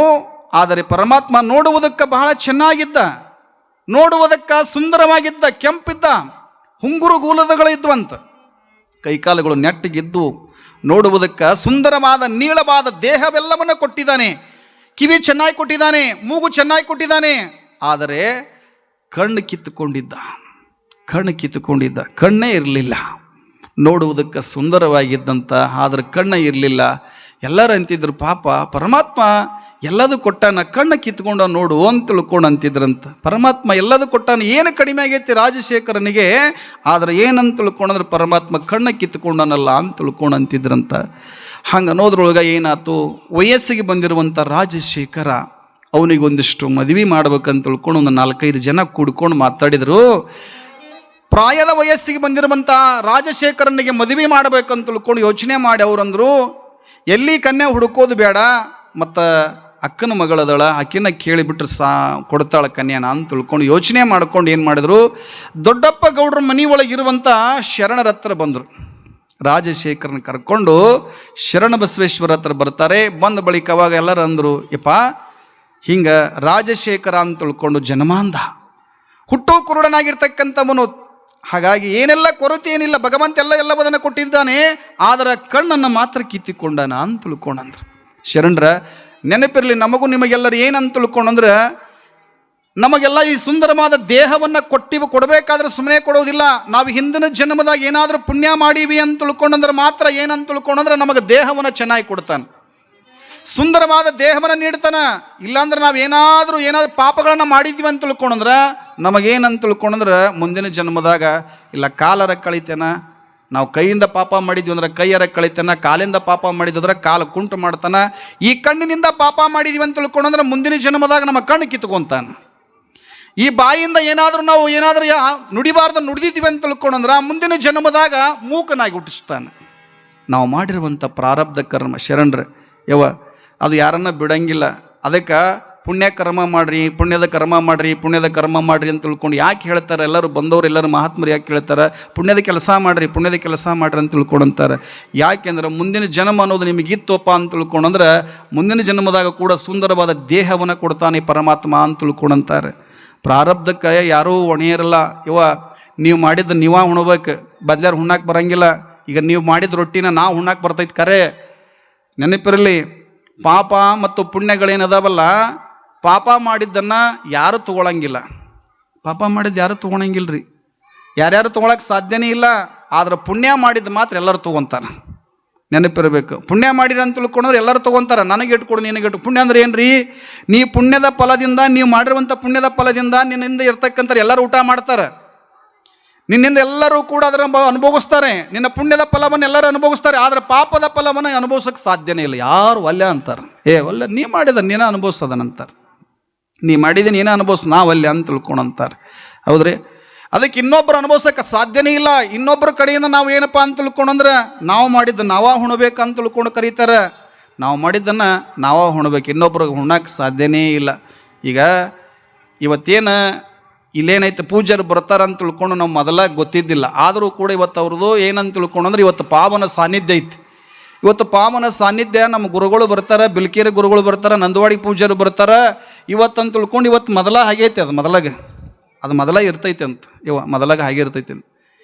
ಆದರೆ ಪರಮಾತ್ಮ ನೋಡುವುದಕ್ಕೆ ಬಹಳ ಚೆನ್ನಾಗಿದ್ದ, ನೋಡುವುದಕ್ಕೆ ಸುಂದರವಾಗಿದ್ದ, ಕೆಂಪಿದ್ದ, ಹುಂಗುರು ಗೂಲದಗಳಿದ್ವಂತ, ಕೈಕಾಲುಗಳು ನೆಟ್ಟಗಿದ್ದು ನೋಡುವುದಕ್ಕೆ ಸುಂದರವಾದ ನೀಳವಾದ ದೇಹವೆಲ್ಲವನ್ನು ಕೊಟ್ಟಿದ್ದಾನೆ. ಕಿವಿ ಚೆನ್ನಾಗಿ ಕೊಟ್ಟಿದ್ದಾನೆ, ಮೂಗು ಚೆನ್ನಾಗಿ ಕೊಟ್ಟಿದ್ದಾನೆ. ಆದರೆ ಕಣ್ಣು ಕಿತ್ತುಕೊಂಡಿದ್ದ, ಕಣ್ಣೇ ಇರಲಿಲ್ಲ. ನೋಡುವುದಕ್ಕೆ ಸುಂದರವಾಗಿದ್ದಂಥ, ಆದರೆ ಕಣ್ಣೇ ಇರಲಿಲ್ಲ. ಎಲ್ಲರೂ ಅಂತಿದ್ರು, ಪಾಪ ಪರಮಾತ್ಮ ಎಲ್ಲದೂ ಕೊಟ್ಟಾನ, ಕಣ್ಣು ಕಿತ್ಕೊಂಡ ನೋಡು ಅಂತ ತಿಳ್ಕೊಂಡು ಅಂತಿದ್ರಂತ. ಪರಮಾತ್ಮ ಎಲ್ಲದೂ ಕೊಟ್ಟಾನ, ಏನು ಕಡಿಮೆ ಆಗೈತಿ ರಾಜಶೇಖರನಿಗೆ, ಆದರೆ ಏನಂತ ತಿಳ್ಕೊಂಡ್ರೆ ಪರಮಾತ್ಮ ಕಣ್ಣು ಕಿತ್ಕೊಂಡನಲ್ಲ ಅಂತ ತಿಳ್ಕೊಂಡು ಅಂತಿದ್ರಂತ. ಹಂಗೆ ಅನ್ನೋದ್ರೊಳಗೆ ಏನಾಯ್ತು, ವಯಸ್ಸಿಗೆ ಬಂದಿರುವಂಥ ರಾಜಶೇಖರ ಅವನಿಗೊಂದಿಷ್ಟು ಮದುವೆ ಮಾಡ್ಬೇಕಂತ ತಿಳ್ಕೊಂಡು ಒಂದು 4-5 ಜನ ಕೂಡ್ಕೊಂಡು ಮಾತಾಡಿದರು. ಪ್ರಾಯದ ವಯಸ್ಸಿಗೆ ಬಂದಿರುವಂಥ ರಾಜಶೇಖರನಿಗೆ ಮದುವೆ ಮಾಡಬೇಕಂತ ತಿಳ್ಕೊಂಡು ಯೋಚನೆ ಮಾಡಿ ಅವರಂದರು, ಎಲ್ಲಿ ಕನ್ಯೆ ಹುಡುಕೋದು ಬೇಡ, ಮತ್ತು ಅಕ್ಕನ ಮಗಳದಳ ಆಕಿನ ಕೇಳಿಬಿಟ್ರೆ ಕೊಡ್ತಾಳೆ ಕನ್ಯಾನ ಅಂತ ತಿಳ್ಕೊಂಡು ಯೋಚನೆ ಮಾಡ್ಕೊಂಡು ಏನು ಮಾಡಿದ್ರು, ದೊಡ್ಡಪ್ಪ ಗೌಡ್ರ ಮನೆ ಒಳಗಿರುವಂಥ ಶರಣರ ಹತ್ರ ಬಂದರು. ರಾಜಶೇಖರನ ಕರ್ಕೊಂಡು ಶರಣ ಬಸವೇಶ್ವರ ಹತ್ರ ಬರ್ತಾರೆ. ಬಂದ ಬಳಿಕ ಅವಾಗ ಎಲ್ಲರೂ ಅಂದರು, ಯಪ್ಪ ಹಿಂಗೆ ರಾಜಶೇಖರ ಅಂತ ತಿಳ್ಕೊಂಡು ಜನಮಾಂಧ, ಹುಟ್ಟು ಕುರುಡನಾಗಿರ್ತಕ್ಕಂಥವನು. ಹಾಗಾಗಿ ಏನೆಲ್ಲ ಕೊರತೆ ಏನಿಲ್ಲ, ಭಗವಂತ ಎಲ್ಲವನ್ನ ಕೊಟ್ಟಿದ್ದಾನೆ, ಆದರೆ ಕಣ್ಣನ್ನು ಮಾತ್ರ ಕಿತ್ತಿಕೊಂಡಾನ ಅಂತ ತಿಳ್ಕೊಂಡಂದ್ರು. ಶರಣರ ನೆನಪಿರಲಿ, ನಮಗೂ ನಿಮಗೆಲ್ಲರೂ ಏನಂತ ತಿಳ್ಕೊಂಡ್ರೆ, ನಮಗೆಲ್ಲ ಈ ಸುಂದರವಾದ ದೇಹವನ್ನು ಕೊಡಬೇಕಾದ್ರೆ ಸುಮ್ಮನೆ ಕೊಡೋದಿಲ್ಲ. ನಾವು ಹಿಂದಿನ ಜನ್ಮದಾಗ ಏನಾದರೂ ಪುಣ್ಯ ಮಾಡೀವಿ ಅಂತ ತಿಳ್ಕೊಂಡ್ರೆ ಮಾತ್ರ ಏನಂತ ತಿಳ್ಕೊಂಡ್ರೆ ನಮಗೆ ದೇಹವನ್ನು ಚೆನ್ನಾಗಿ ಕೊಡ್ತಾನೆ, ಸುಂದರವಾದ ದೇಹವನ್ನು ನೀಡ್ತಾನೆ. ಇಲ್ಲಾಂದ್ರೆ ನಾವು ಏನಾದರೂ ಪಾಪಗಳನ್ನು ಮಾಡಿದ್ವಿ ಅಂತ ತಿಳ್ಕೊಂಡ್ರೆ ನಮಗೇನಂತ ತಿಳ್ಕೊಂಡ್ರೆ ಮುಂದಿನ ಜನ್ಮದಾಗ ಇಲ್ಲ ಕಾಲರ ಕಳಿತೇನ, ನಾವು ಕೈಯಿಂದ ಪಾಪ ಮಾಡಿದ್ವಿ ಅಂದ್ರೆ ಕೈಯರ ಕಳಿತಾನ, ಕಾಲಿಂದ ಪಾಪ ಮಾಡಿದ್ರೆ ಕಾಲು ಕುಂಟು ಮಾಡ್ತಾನೆ. ಈ ಕಣ್ಣಿನಿಂದ ಪಾಪ ಮಾಡಿದ್ವಿ ಅಂತ ತಿಳ್ಕೊಂಡ್ರೆ ಮುಂದಿನ ಜನ್ಮದಾಗ ನಮ್ಮ ಕಣ್ಣು ಕಿತ್ಕೊಂತಾನೆ. ಈ ಬಾಯಿಂದ ಏನಾದರೂ ನಾವು ನುಡಿಬಾರ್ದು ನುಡಿದಿದ್ವಿ ಅಂತ ತಿಳ್ಕೊಂಡ್ರೆ ಮುಂದಿನ ಜನ್ಮದಾಗ ಮೂಕನಾಗಿ ಹುಟ್ಟಿಸ್ತಾನೆ. ನಾವು ಮಾಡಿರುವಂಥ ಪ್ರಾರಬ್ಧ ಕರ್ಮ ಶರಣರು ಅದು ಯಾರನ್ನ ಬಿಡಂಗಿಲ್ಲ. ಅದಕ್ಕೆ ಪುಣ್ಯದ ಕರ್ಮ ಮಾಡ್ರಿ ಅಂತ ತಿಳ್ಕೊಂಡು ಯಾಕೆ ಹೇಳ್ತಾರೆ, ಎಲ್ಲರೂ ಬಂದವರು ಎಲ್ಲರೂ ಮಹಾತ್ಮರು ಯಾಕೆ ಹೇಳ್ತಾರೆ, ಪುಣ್ಯದ ಕೆಲಸ ಮಾಡ್ರಿ ಅಂತ ತಿಳ್ಕೊಂಡಂತಾರೆ. ಯಾಕೆಂದ್ರೆ ಮುಂದಿನ ಜನ್ಮ ಅನ್ನೋದು ನಿಮಗಿತ್ತಪ್ಪ ಅಂತ ತಿಳ್ಕೊಂಡ್ರೆ ಮುಂದಿನ ಜನ್ಮದಾಗ ಕೂಡ ಸುಂದರವಾದ ದೇಹವನ್ನು ಕೊಡ್ತಾನೆ ಪರಮಾತ್ಮ ಅಂತ ತಿಳ್ಕೊಂಡಂತಾರೆ. ಪ್ರಾರಬ್ಧಕ್ಕೆ ಯಾರೂ ಹೊಣೆಯಿರಲ್ಲ. ನೀವು ಮಾಡಿದ್ದು ನೀವ ಉಣ್ಬೇಕು, ಬದ್ಲಾರು ಉಣ್ಣಾಕೆ ಬರಂಗಿಲ್ಲ. ಈಗ ನೀವು ಮಾಡಿದ ರೊಟ್ಟಿನ ನಾವು ಉಣ್ಣಾಕೆ ಬರ್ತೈತೆ. ಕರೆ ನೆನಪಿರಲಿ, ಪಾಪ ಮತ್ತು ಪುಣ್ಯಗಳೇನದಾವಲ್ಲ, ಪಾಪ ಮಾಡಿದ್ದನ್ನು ಯಾರು ತೊಗೊಳಂಗಿಲ್ಲ, ಪಾಪ ಮಾಡಿದ್ದು ಯಾರು ತೊಗೊಳಂಗಿಲ್ಲ ರೀ, ಯಾರ್ಯಾರು ತೊಗೊಳಕ್ಕೆ ಸಾಧ್ಯನೇ ಇಲ್ಲ. ಆದ್ರೆ ಪುಣ್ಯ ಮಾಡಿದ್ದು ಮಾತ್ರ ಎಲ್ಲರೂ ತೊಗೊತಾರೆ. ನೆನಪಿರಬೇಕು, ಪುಣ್ಯ ಮಾಡಿರಿ ಅಂತ ತಿಳ್ಕೊಂಡ್ರೆ ಎಲ್ಲರೂ ತೊಗೊತಾರೆ. ನನಗೆ ಇಟ್ಕೊಡು ನಿನಗೆ ಇಟ್ಟು. ಪುಣ್ಯ ಅಂದ್ರೆ ಏನು ರೀ, ನೀ ಪುಣ್ಯದ ಫಲದಿಂದ, ನೀವು ಮಾಡಿರುವಂಥ ಪುಣ್ಯದ ಫಲದಿಂದ ನಿನ್ನಿಂದ ಇರ್ತಕ್ಕಂಥ ಎಲ್ಲರೂ ಊಟ ಮಾಡ್ತಾರೆ, ನಿನ್ನಿಂದ ಎಲ್ಲರೂ ಕೂಡ ಅದರ ಅನುಭವಿಸ್ತಾರೆ. ನಿನ್ನ ಪುಣ್ಯದ ಫಲವನ್ನು ಎಲ್ಲರೂ ಅನುಭವಿಸ್ತಾರೆ. ಆದರೆ ಪಾಪದ ಫಲವನ್ನು ಅನುಭವಿಸೋಕ್ಕೆ ಸಾಧ್ಯನೇ ಇಲ್ಲ. ಯಾರು ಒಲ್ಲೆ ಅಂತಾರೆ, ಒಲ್ಲೆ ನೀ ಮಾಡಿದ ನೀನ ಅನುಭವಿಸೋದನಂತಾರೆ, ನೀ ಮಾಡಿದ ನೀನ ಅನುಭವಿಸ್, ನಾವು ಅಲ್ಲೇ ಅಂತ ತಿಳ್ಕೊಂಡಂತಾರೆ. ಹೌದ್ರಿ. ಅದಕ್ಕೆ ಇನ್ನೊಬ್ಬರು ಅನುಭವಿಸೋಕೆ ಸಾಧ್ಯನೇ ಇಲ್ಲ. ಇನ್ನೊಬ್ಬರ ಕಡೆಯಿಂದ ನಾವು ಏನಪ್ಪ ಅಂತ ತಿಳ್ಕೊಂಡ್ರೆ ನಾವು ಮಾಡಿದ್ದು ನಾವ ಹುಣಬೇಕಂತ ತಿಳ್ಕೊಂಡು ಕರೀತಾರೆ. ನಾವು ಮಾಡಿದ್ದನ್ನು ನಾವ ಹುಣಬೇಕು, ಇನ್ನೊಬ್ರಿಗೆ ಹುಣ್ಣಕ್ಕೆ ಸಾಧ್ಯನೇ ಇಲ್ಲ. ಈಗ ಇವತ್ತೇನು ಇಲ್ಲೇನೈತೆ ಪೂಜಾರು ಬರ್ತಾರಂತ ತಿಳ್ಕೊಂಡು ನಾವು ಮೊದಲ ಗೊತ್ತಿದ್ದಿಲ್ಲ. ಆದರೂ ಕೂಡ ಇವತ್ತು ಅವ್ರದ್ದು ಏನಂತ ತಿಳ್ಕೊಂಡ್ರೆ ಇವತ್ತು ಪಾವನ ಸಾನ್ನಿಧ್ಯ ಐತಿ. ಇವತ್ತು ಪಾವನ ಸಾನ್ನಿಧ್ಯ ನಮ್ಮ ಗುರುಗಳು ಬರ್ತಾರೆ, ಬಿಲ್ಕೇರಿ ಗುರುಗಳು ಬರ್ತಾರೆ, ನಂದವಾಡಿ ಪೂಜಾರು ಬರ್ತಾರೆ. ಇವತ್ತಂತ ತಿಳ್ಕೊಂಡು ಇವತ್ತು ಮೊದಲ ಆಗೈತೆ, ಅದು ಮೊದಲ ಇರ್ತೈತೆ ಅಂತ. ಮೊದಲಾಗ ಹಾಗೆ ಇರ್ತೈತೆ ಅಂತ.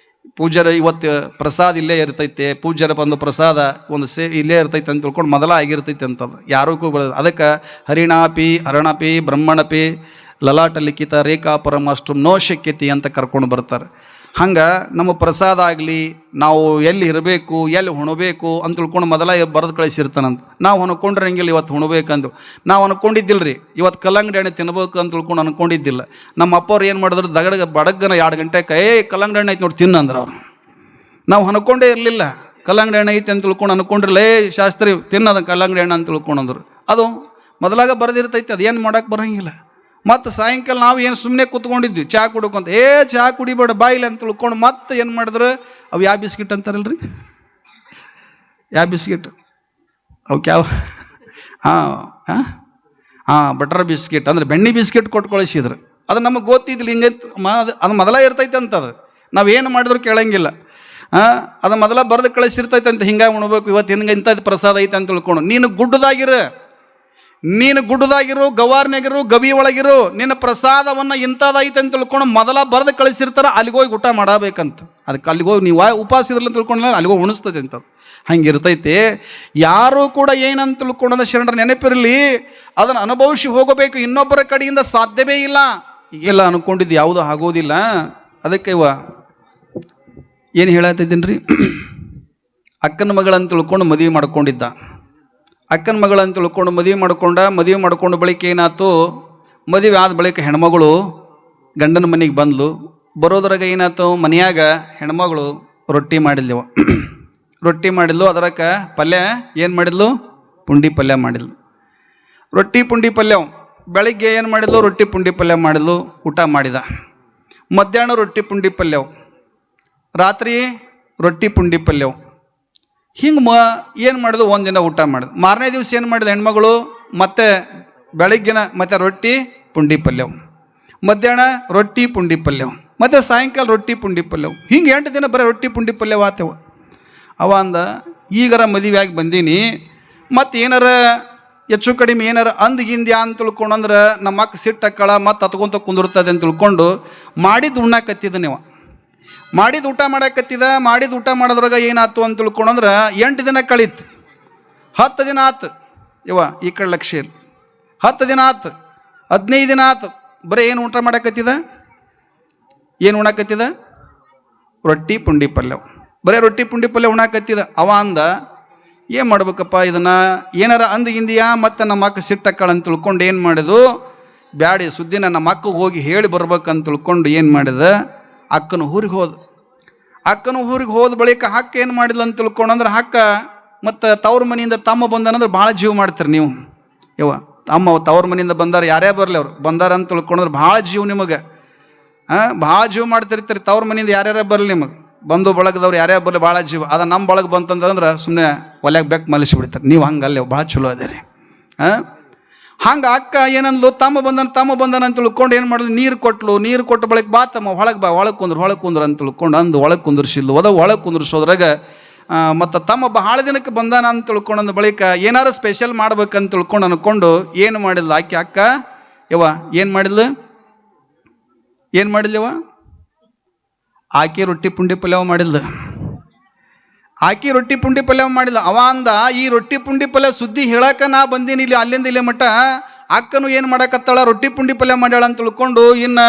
ಪೂಜಾರ ಇವತ್ತು ಪ್ರಸಾದ ಇಲ್ಲೇ ಇರ್ತೈತೆ, ಪೂಜಾರ ಬಂದು ಪ್ರಸಾದ ಒಂದು ಇಲ್ಲೇ ಇರ್ತೈತೆ ಅಂತ ತಿಳ್ಕೊಂಡು ಮೊದಲ ಆಗಿರ್ತೈತೆ ಅಂತದು ಯಾರಿಗೂ ಬಿಡೋದು. ಅದಕ್ಕೆ ಹರಿಣಾಪಿ ಅರಣಪಿ ಬ್ರಹ್ಮಣಪಿ ಲಲಾಟ ಲಿಖಿತ ರೇಖಾ ಪರಮಾಷ್ಟ್ರಂ ನೋ ಶಕ್ಯತಿ ಅಂತ ಕರ್ಕೊಂಡು ಬರ್ತಾರೆ. ಹಂಗೆ ನಮ್ಮ ಪ್ರಸಾದ ಆಗಲಿ, ನಾವು ಎಲ್ಲಿ ಇರಬೇಕು, ಎಲ್ಲಿ ಹುಣಬೇಕು ಅಂತ ತಿಳ್ಕೊಂಡು ಮೊದಲ ಬರೆದು ಕಳಿಸಿರ್ತಾನಂತ. ನಾವು ಅನ್ಕೊಂಡ್ರೆ ಹಂಗಿಲ್ಲ, ಇವತ್ತು ಹುಣಬೇಕಂದು ನಾವು ಅನ್ಕೊಂಡಿದ್ದಿಲ್ಲ ರೀ. ಇವತ್ತು ಕಲ್ಲಂಗಡಿ ಹಣ್ಣು ತಿನ್ಬೇಕು ಅಂತ ತಿಳ್ಕೊಂಡು ಅನ್ಕೊಂಡಿದ್ದಿಲ್ಲ. ನಮ್ಮ ಅಪ್ಪವ್ರು ಏನು ಮಾಡಿದ್ರು, ಬಡಗನ 2 ಗಂಟೆಗೆ ಕಲ್ಲಂಗಡಿ ಹಣ್ಣು ಐತೆ ನೋಡಿ ತಿನ್ನಂದ್ರೆ ಅವ್ರು. ನಾವು ಅನ್ಕೊಂಡೇ ಇರಲಿಲ್ಲ ಕಲ್ಲಂಗಡಿ ಹಣ್ಣು ಐತೆ ಅಂತ ತಿಳ್ಕೊಂಡು ಅನ್ಕೊಂಡ್ರಲ್ಲ, ಶಾಸ್ತ್ರಿ ತಿನ್ನೋದು ಕಲ್ಲಂಗಡಿ ಹಣ್ಣು ಅಂತ ತಿಳ್ಕೊಂಡ್ರು. ಅದು ಮೊದಲಾಗ ಬರೆದಿರ್ತೈತೆ, ಅದು ಏನು ಮಾಡೋಕೆ ಬರೋಂಗಿಲ್ಲ. ಮತ್ತು ಸಾಯಂಕಾಲ ನಾವು ಏನು ಸುಮ್ಮನೆ ಕೂತ್ಕೊಂಡಿದ್ವಿ ಚಹಾ ಕುಡ್ಕೊಂತ, ಚಹಾ ಕುಡಿಬೇಡ ಬಾಯಿಲೆ ಅಂತ ತಿಳ್ಕೊಂಡು ಮತ್ತೆ ಏನು ಮಾಡಿದ್ರು, ಅವು ಯಾವ ಬಿಸ್ಕಿಟ್ ಅಂತಾರಲ್ರಿ, ಯಾವ ಬಿಸ್ಕಿಟ್ ಅವಕ್ಕೆ ಯಾವ ಬಟರ್ ಬಿಸ್ಕಿಟ್ ಅಂದರೆ ಬೆಣ್ಣೆ ಬಿಸ್ಕಿಟ್ ಕೊಟ್ಟು ಕಳಿಸಿದ್ರು. ಅದು ನಮಗೆ ಗೊತ್ತಿದ್ದಿಲ್ಲ, ಹಿಂಗೆ ಅದು ಮೊದಲ ಇರ್ತೈತೆ ಅಂತದು. ನಾವೇನು ಮಾಡಿದ್ರು ಕೇಳಂಗಿಲ್ಲ. ಅದು ಮೊದಲ ಬರೆದು ಕಳಿಸಿರ್ತೈತೆ ಅಂತ, ಹಿಂಗಾಗಿ ಉಣ್ಬೇಕು, ಇವತ್ತು ಹಿಂಗೆ ಇಂಥದ್ದು ಪ್ರಸಾದ ಐತೆ ಅಂತ ತಿಳ್ಕೊಂಡು. ನೀನು ಗುಡ್ಡದಾಗಿರು, ಗವಾರ್ನಾಗಿರು, ಗವಿ ಒಳಗಿರು, ನಿನ್ನ ಪ್ರಸಾದವನ್ನು ಇಂಥದೈತೆ ಅಂತ ತಿಳ್ಕೊಂಡು ಮೊದಲ ಬರೆದು ಕಳಿಸಿರ್ತಾರೆ. ಅಲ್ಲಿಗೋಗಿ ಊಟ ಮಾಡಬೇಕಂತ. ಅದಕ್ಕೆ ಅಲ್ಲಿಗೋಗಿ ನೀವು ಉಪವಾಸ ಇದ್ರಲ್ಲ ಅಂತ ತಿಳ್ಕೊಂಡ್ರೆ ಅಲ್ಲಿಗೋಗಿ ಉಣಿಸ್ತದೆ ಅಂತದ್ದು. ಹಂಗೆ ಇರ್ತೈತೆ. ಯಾರೂ ಕೂಡ ಏನಂತ ತಿಳ್ಕೊಂಡ್ರೆ ಶರಣರ ನೆನಪಿರಲಿ, ಅದನ್ನು ಅನುಭವಿಸಿ ಹೋಗಬೇಕು. ಇನ್ನೊಬ್ಬರ ಕಡೆಯಿಂದ ಸಾಧ್ಯವೇ ಇಲ್ಲ. ಈಗೆಲ್ಲ ಅನ್ಕೊಂಡಿದ್ದು ಯಾವುದೂ ಆಗೋದಿಲ್ಲ. ಅದಕ್ಕೆ ಏನು ಹೇಳತ್ತಿದ್ದೀನಿ ರೀ, ಅಕ್ಕನ ಮಗಳಂತ ತಿಳ್ಕೊಂಡು ಮದುವೆ ಮಾಡ್ಕೊಂಡಿದ್ದ. ಅಕ್ಕನ ಮಗಳಂತ ತಿಳ್ಕೊಂಡು ಮದುವೆ ಮಾಡ್ಕೊಂಡು ಬಳಿಕ ಏನಾಯ್ತು, ಮದುವೆ ಆದ ಬಳಿಕ ಹೆಣ್ಮಗಳು ಗಂಡನ ಮನೆಗೆ ಬಂದ್ಲು. ಬರೋದ್ರಾಗ ಏನಾಯ್ತು, ಮನೆಯಾಗ ಹೆಣ್ಮಗಳು ರೊಟ್ಟಿ ಮಾಡಿದ್ಲು. ಅದರಕ್ಕೆ ಪಲ್ಯ ಏನು ಮಾಡಿದ್ಲು, ಪುಂಡಿ ಪಲ್ಯ ಮಾಡಿದ್ಲು. ಪುಂಡಿ ಪಲ್ಯ ಬೆಳಿಗ್ಗೆ ಏನು ಮಾಡಿದ್ಲು, ರೊಟ್ಟಿ ಪುಂಡಿ ಪಲ್ಯ ಮಾಡಿದ್ಲು, ಊಟ ಮಾಡಿದ. ಮಧ್ಯಾಹ್ನ ರೊಟ್ಟಿ ಪುಂಡಿ ಪಲ್ಯ, ರಾತ್ರಿ ರೊಟ್ಟಿ ಪುಂಡಿ ಪಲ್ಯ. ಹಿಂಗೆ ಏನು ಮಾಡಿದ್ವು, ಒಂದಿನ ಊಟ ಮಾಡಿದ್ವು. ಮಾರನೇ ದಿವಸ ಏನು ಮಾಡಿದ ಹೆಣ್ಮಗಳು, ಮತ್ತೆ ಬೆಳಗ್ಗಿನ ಮತ್ತೆ ರೊಟ್ಟಿ ಪುಂಡಿ ಪಲ್ಯ, ಮಧ್ಯಾಹ್ನ ರೊಟ್ಟಿ ಪುಂಡಿ ಪಲ್ಯ, ಮತ್ತು ಸಾಯಂಕಾಲ ರೊಟ್ಟಿ ಪುಂಡಿ ಪಲ್ಯ. ಹಿಂಗೆ 8 ದಿನ ಬರೀ ರೊಟ್ಟಿ ಪುಂಡಿ ಪಲ್ಯ ಆತವ. ಅವ ಅಂದ, ಈಗಾರ ಮದುವೆ ಆಗಿ ಬಂದೀನಿ, ಮತ್ತು ಏನಾರ ಹೆಚ್ಚು ಕಡಿಮೆ ಏನಾರ ಅಂದ್ಗಿಂದ್ಯಾ ಅಂತ ತಿಳ್ಕೊಂಡ್ರೆ ನಮ್ಮ ಅಕ್ಕ ಸಿಟ್ಟಕ್ಕಳ ಮತ್ತು ಹತ್ಕೊಂತ ಕುಂದಿರ್ತದೆ ಅಂತ ತಿಳ್ಕೊಂಡು ಮಾಡಿದ್ದು ಉಣ್ಣಾಕತ್ತಿದ್ದ. ನೀವು ಮಾಡಿದ ಊಟ ಮಾಡಕತ್ತಿದ. ಮಾಡಿದ ಊಟ ಮಾಡೋದ್ರಾಗ ಏನಾಯ್ತು ಅಂತ ತಿಳ್ಕೊಂಡ್ರೆ 8 ದಿನ ಕಳೀತು. 10 ದಿನ ಆತು. ಈ ಕಡೆ ಲಕ್ಷ ಇಲ್ಲ. 10 ದಿನ ಆತು, 15 ದಿನ ಆತು. ಬರೀ ಏನು ಊಟ ಮಾಡಕತ್ತಿದ, ಏನು ಉಣ್ಣಾಕತ್ತಿದ, ರೊಟ್ಟಿ ಪುಂಡಿ ಪಲ್ಯ. ಬರೀ ರೊಟ್ಟಿ ಪುಂಡಿ ಪಲ್ಯ ಉಣ್ಣಾಕತ್ತಿದ. ಅವ ಅಂದ, ಏನು ಮಾಡ್ಬೇಕಪ್ಪ ಇದನ್ನು, ಏನಾರ ಅಂದ್ಗಿಂದಿಯಾ ಮತ್ತು ನಮ್ಮ ಅಕ್ಕ ಸಿಟ್ಟಕ್ಕಳ ಅಂತ ತಿಳ್ಕೊಂಡು ಏನು ಮಾಡಿದು, ಬ್ಯಾಡಿ ಸುದ್ದಿನ ನಮ್ಮ ಅಕ್ಕಗೆ ಹೋಗಿ ಹೇಳಿ ಬರ್ಬೇಕಂತ ತಿಳ್ಕೊಂಡು ಏನು ಮಾಡಿದ, ಅಕ್ಕನ ಊರಿಗೆ ಹೋದ ಬಳಿಕ ಅಕ್ಕ ಏನು ಮಾಡಿದ್ಲು ಅಂತ ತಿಳ್ಕೊಂಡ್ರೆ, ಅಕ್ಕ ಮತ್ತು ತವ್ರ ಮನೆಯಿಂದ ತಮ್ಮ ಬಂದಾನಂದ್ರೆ ಭಾಳ ಜೀವ ಮಾಡ್ತೀರಿ ನೀವು. ತವ್ರ ಮನೆಯಿಂದ ಬಂದಾರ, ಯಾರೇ ಬರಲಿ ಅವ್ರು ಬಂದಾರ ಅಂತ ತಿಳ್ಕೊಂಡ್ರೆ ಭಾಳ ಜೀವ ನಿಮಗೆ. ಭಾಳ ಜೀವ ಮಾಡ್ತಿರ್ತೀರಿ. ತವ್ರ ಮನೆಯಿಂದ ಯಾರ್ಯಾರ ಬರಲಿ, ನಿಮಗೆ ಬಂದು ಬಳಗದವ್ರು ಯಾರ್ಯಾರ ಬರಲಿ ಭಾಳ ಜೀವ. ಅದು ನಮ್ಮ ಬಳಗ ಬಂತಂದ್ರೆ ಸುಮ್ಮನೆ ಒಲೆಗೆ ಬೇಕು ಮಲಿಸಿಬಿಡ್ತಾರೆ. ನೀವು ಹಂಗಲ್ಲ, ಭಾಳ ಚಲೋ ಅದೇರಿ. ಹಂಗೆ ಅಕ್ಕ ಏನಂದ್ಲು, ತಮ್ಮ ಬಂದನ ಅಂತ ತಿಳ್ಕೊಂಡು ಏನು ಮಾಡಿದ್ಲು, ನೀರು ಕೊಟ್ಟು ಬಳಿಕ ಬಾ ತಮ್ಮ ಒಳಗೆ ಕುಂದ್ರು ಅಂತ ತಿಳ್ಕೊಂಡು ಅಂದು ಒಳಗೆ ಕುಂದ್ರಿಸಿದ್ಲು. ಒಳಗೆ ಕುಂದ್ರಿಸೋದ್ರಾಗ ಮತ್ತು ತಮ್ಮ ಭಾಳ ದಿನಕ್ಕೆ ಬಂದಾನ ಅಂತ ತಿಳ್ಕೊಂಡಂದು ಬಳಿಕ ಏನಾರು ಸ್ಪೆಷಲ್ ಮಾಡ್ಬೇಕಂತ ತಿಳ್ಕೊಂಡು ಅನ್ಕೊಂಡು ಏನು ಮಾಡಿದ್ಲು ಅಕ್ಕ ಏನು ಮಾಡಿದ್ಲವ, ಆಕೆ ರೊಟ್ಟಿ ಪುಂಡಿ ಪಲ್ಯವ ಮಾಡಿದ್ಲು. ಅವ ಅಂದ, ಈ ರೊಟ್ಟಿ ಪುಂಡಿ ಪಲ್ಯ ಸುದ್ದಿ ಹೇಳಕ್ಕೆ ನಾ ಬಂದೀನಿ ಇಲ್ಲಿ, ಅಲ್ಲಿಂದ ಇಲ್ಲೇ ಮಟ್ಟ. ಅಕ್ಕನು ಏನು ಮಾಡಕತ್ತಾಳ, ರೊಟ್ಟಿ ಪುಂಡಿ ಪಲ್ಯ ಮಾಡ್ಯಾಳ ಅಂತ ತಿಳ್ಕೊಂಡು, ಇನ್ನು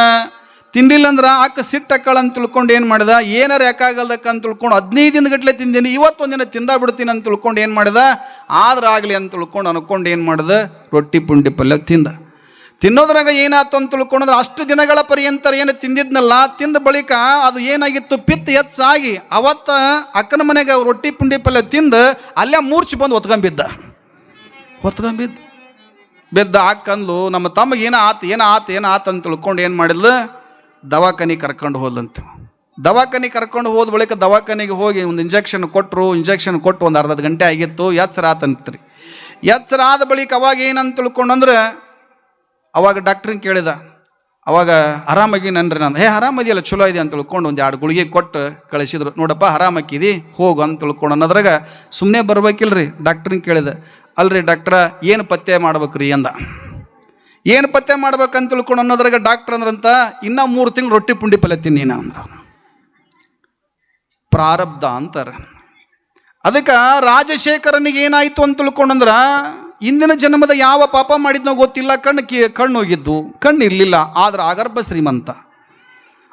ತಿಂದಿಲ್ಲ ಅಂದ್ರೆ ಅಕ್ಕ ಸಿಟ್ಟಕ್ಕಳ ಅಂತ ತಿಳ್ಕೊಂಡು ಏನು ಮಾಡಿದ, ಏನಾರ ಯಾಕಾಗಲ್ದಕ್ಕ ಅಂತ ತಿಳ್ಕೊಂಡು 15 ದಿನಗಟ್ಟಲೆ ತಿಂದೀನಿ, ಇವತ್ತೊಂದಿನ ತಿಂದ ಬಿಡ್ತೀನಿ ಅಂತ ತಿಳ್ಕೊಂಡು ಏನು ಮಾಡಿದ, ಆದ್ರೆ ಆಗಲಿ ಅಂತ ತಿಳ್ಕೊಂಡು ಅನ್ಕೊಂಡು ಏನು ಮಾಡಿದ, ರೊಟ್ಟಿ ಪುಂಡಿ ಪಲ್ಯ ತಿನ್ನೋದ್ರಾಗ ಏನಾಯ್ತು ಅಂತ ತಿಳ್ಕೊಂಡ್ರೆ, ಅಷ್ಟು ದಿನಗಳ ಪರ್ಯಂತರ ಏನು ತಿಂದಿದ್ನಲ್ಲ, ತಿಂದ ಬಳಿಕ ಅದು ಏನಾಗಿತ್ತು, ಪಿತ್ತ ಹೆಚ್ಚಾಗಿ ಅವತ್ತ ಅಕ್ಕನ ಮನೆಗೆ ರೊಟ್ಟಿ ಪುಂಡಿ ಪಲ್ಯ ತಿಂದು ಅಲ್ಲೇ ಮೂರ್ಛೆ ಬಂದು ಒತ್ಕೊಂಬಿದ್ದ. ಅಕ್ಕಂದ್ಲು, ನಮ್ಮ ತಮ್ಮಗೆ ಏನಾತು ಅಂತ ತಿಳ್ಕೊಂಡು ಏನು ಮಾಡಿದ್ಲು, ದವಾಖಾನೆ ಕರ್ಕೊಂಡು ಹೋದಂತೆ. ದವಾಖಾನೆ ಕರ್ಕೊಂಡು ಹೋದ ಬಳಿಕ ದವಾಖಾನೆಗೆ ಹೋಗಿ ಒಂದು ಇಂಜೆಕ್ಷನ್ ಕೊಟ್ಟು ಒಂದು ಅರ್ಧ ಗಂಟೆ ಆಗಿತ್ತು. ಎಚ್ಚರ ಆತಂತ್ರಿ. ಎಚ್ಚರ ಆದ ಬಳಿಕ ಅವಾಗ ಏನಂತ ತಿಳ್ಕೊಂಡಂದ್ರೆ ಅವಾಗ ಡಾಕ್ಟ್ರನ್ನ ಕೇಳಿದ. ಅವಾಗ ಆರಾಮಾಗಿ ನನ್ರಿ ನಾನು ಆರಾಮದಿಯಲ್ಲ, ಚಲೋ ಇದೆ ಅಂತ ತಿಳ್ಕೊಂಡು ಒಂದು 2 ಗುಳಿಗೆ ಕೊಟ್ಟು ಕಳಿಸಿದ್ರು. ನೋಡಪ್ಪ ಆರಾಮಾಕಿದಿ, ಹೋಗು ಅಂತ ತಿಳ್ಕೊಂಡು ಅನ್ನೋದ್ರಾಗ ಸುಮ್ಮನೆ ಬರ್ಬೇಕಿಲ್ರಿ. ಡಾಕ್ಟ್ರನ್ನ ಕೇಳಿದ, ಅಲ್ರಿ ಡಾಕ್ಟ್ರ ಏನು ಪತ್ತೆ ಮಾಡ್ಬೇಕ್ರಿ ಅಂದ. ಏನು ಪತ್ತೆ ಮಾಡ್ಬೇಕಂತ ತಿಳ್ಕೊಂಡು ಅನ್ನೋದ್ರಾಗ ಡಾಕ್ಟ್ರ್ ಅಂದ್ರಂತ, ಇನ್ನೂ 3 ತಿಂಗಳು ರೊಟ್ಟಿ ಪುಂಡಿ ಪಲ್ಯ ತಿನ್ನಿ ಅಂದ್ರ. ಪ್ರಾರಬ್ಧ ಅಂತಾರೆ. ಅದಕ್ಕೆ ರಾಜಶೇಖರನಿಗೆ ಏನಾಯಿತು ಅಂತ ತಿಳ್ಕೊಂಡಂದ್ರ, ಇಂದಿನ ಜನ್ಮದ ಯಾವ ಪಾಪ ಮಾಡಿದ್ನೋ ಗೊತ್ತಿಲ್ಲ, ಕಣ್ಣು ಹೋಗಿದ್ದು, ಕಣ್ಣು ಇರಲಿಲ್ಲ, ಆದ್ರೆ ಆಗರ್ಭ ಶ್ರೀಮಂತ.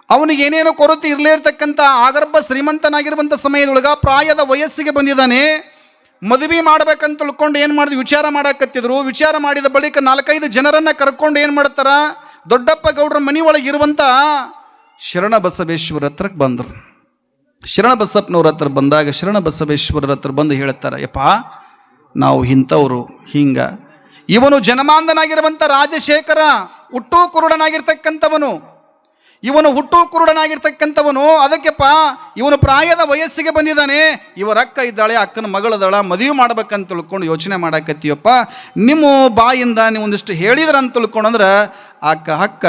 ಅವನಿಗೆ ಏನೇನೋ ಕೊರತೆ ಇರಲೇ ಇರ್ತಕ್ಕಂಥ ಆಗರ್ಭ ಶ್ರೀಮಂತನಾಗಿರುವಂಥ ಸಮಯದೊಳಗೆ ಪ್ರಾಯದ ವಯಸ್ಸಿಗೆ ಬಂದಿದ್ದಾನೆ. ಮದುವೆ ಮಾಡ್ಬೇಕಂತ ತಿಳ್ಕೊಂಡು ಏನು ಮಾಡಿದ್ವಿ, ವಿಚಾರ ಮಾಡಕತ್ತಿದ್ರು. ವಿಚಾರ ಮಾಡಿದ ಬಳಿಕ 4-5 ಜನರನ್ನು ಕರ್ಕೊಂಡು ಏನು ಮಾಡ್ತಾರ, ದೊಡ್ಡಪ್ಪ ಗೌಡ್ರ ಮನೆ ಒಳಗೆ ಇರುವಂಥ ಶರಣ ಬಸವೇಶ್ವರ ಹತ್ರಕ್ಕೆ ಬಂದರು. ಶರಣ ಬಸಪ್ಪನವ್ರ ಹತ್ರ ಬಂದಾಗ ಶರಣ ಬಸವೇಶ್ವರರ ಹತ್ರ ಬಂದು ಹೇಳ್ತಾರೆ, ಯಪ್ಪ ನಾವು ಇಂಥವ್ರು ಹಿಂಗ, ಇವನು ಜನಮಾಂದನಾಗಿರುವಂಥ ರಾಜಶೇಖರ ಹುಟ್ಟು ಕುರುಡನಾಗಿರ್ತಕ್ಕಂಥವನು. ಅದಕ್ಕೆಪ್ಪ ಇವನು ಪ್ರಾಯದ ವಯಸ್ಸಿಗೆ ಬಂದಿದ್ದಾನೆ, ಇವರ ಅಕ್ಕ ಇದ್ದಾಳೆ, ಅಕ್ಕನ ಮಗಳದಾಳ, ಮದುವೆ ಮಾಡ್ಬೇಕಂತ ತಿಳ್ಕೊಂಡು ಯೋಚನೆ ಮಾಡಾಕತ್ತೀವಪ್ಪ. ನಿಮ್ಮ ಬಾಯಿಂದ ನೀವು ಒಂದಿಷ್ಟು ಹೇಳಿದ್ರಂತ ತಿಳ್ಕೊಂಡ್ರೆ ಅಕ್ಕ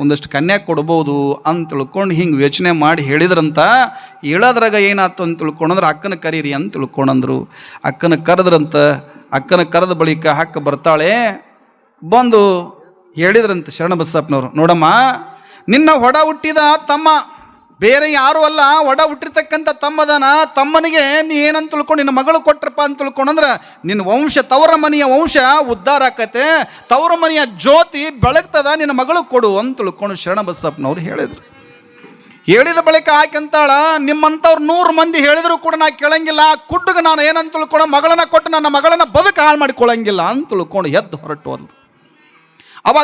ಒಂದಷ್ಟು ಕನ್ಯಾ ಕೊಡ್ಬೋದು ಅಂತ ತಿಳ್ಕೊಂಡು ಹಿಂಗೆ ಯೋಚನೆ ಮಾಡಿ ಹೇಳಿದ್ರಂತ. ಹೇಳೋದ್ರಾಗ ಏನಾಯ್ತು ಅಂತ ತಿಳ್ಕೊಂಡ್ರೆ ಅಕ್ಕನ ಕರೀರಿ ಅಂತ ತಿಳ್ಕೊಂಡಂದ್ರು. ಅಕ್ಕನ ಕರೆದ್ರಂತ. ಅಕ್ಕನ ಕರೆದ ಬಳಿಕ ಅಕ್ಕ ಬರ್ತಾಳೆ. ಬಂದು ಹೇಳಿದ್ರಂತ ಶರಣ ಬಸಪ್ಪನವರು, ನೋಡಮ್ಮ ನಿನ್ನ ಒಡ ಹುಟ್ಟಿದ ತಮ್ಮ ಬೇರೆ ಯಾರೂ ಅಲ್ಲ, ಒಡ ಹುಟ್ಟಿರ್ತಕ್ಕಂಥ ತಮ್ಮದನ. ತಮ್ಮನಿಗೆ ನೀ ಏನಂತ ತಿಳ್ಕೊಂಡು ನಿನ್ನ ಮಗಳು ಕೊಟ್ರಪ್ಪ ಅಂತ ತಿಳ್ಕೊಂಡ್ರೆ ನಿನ್ನ ವಂಶ, ತವರ ಮನೆಯ ವಂಶ ಉದ್ಧಾರ ಆಕತೆ, ತವರ ಮನೆಯ ಜ್ಯೋತಿ ಬೆಳಗ್ತದ, ನಿನ್ನ ಮಗಳು ಕೊಡು ಅಂತ ತಿಳ್ಕೊಂಡು ಶರಣ ಬಸಪ್ಪನವ್ರು ಹೇಳಿದ್ರು. ಹೇಳಿದ ಬಳಿಕ ಆಕೆಂತಾಳ, ನಿಮ್ಮಂಥವ್ರು 100 ಮಂದಿ ಹೇಳಿದ್ರು ಕೂಡ ನಾ ಕೇಳಂಗಿಲ್ಲ, ಕುಡ್ಡುಗೆ ನಾನು ಏನಂತ ತಿಳ್ಕೊಂಡು ಮಗಳನ್ನ ಕೊಟ್ಟು ನನ್ನ ಮಗಳನ್ನ ಬದುಕು ಹಾಳು ಮಾಡಿಕೊಳ್ಳಂಗಿಲ್ಲ ಅಂತ ತಿಳ್ಕೊಂಡು ಎದ್ದು ಹೊರಟು ಹೋದ್ಲು. ಅವ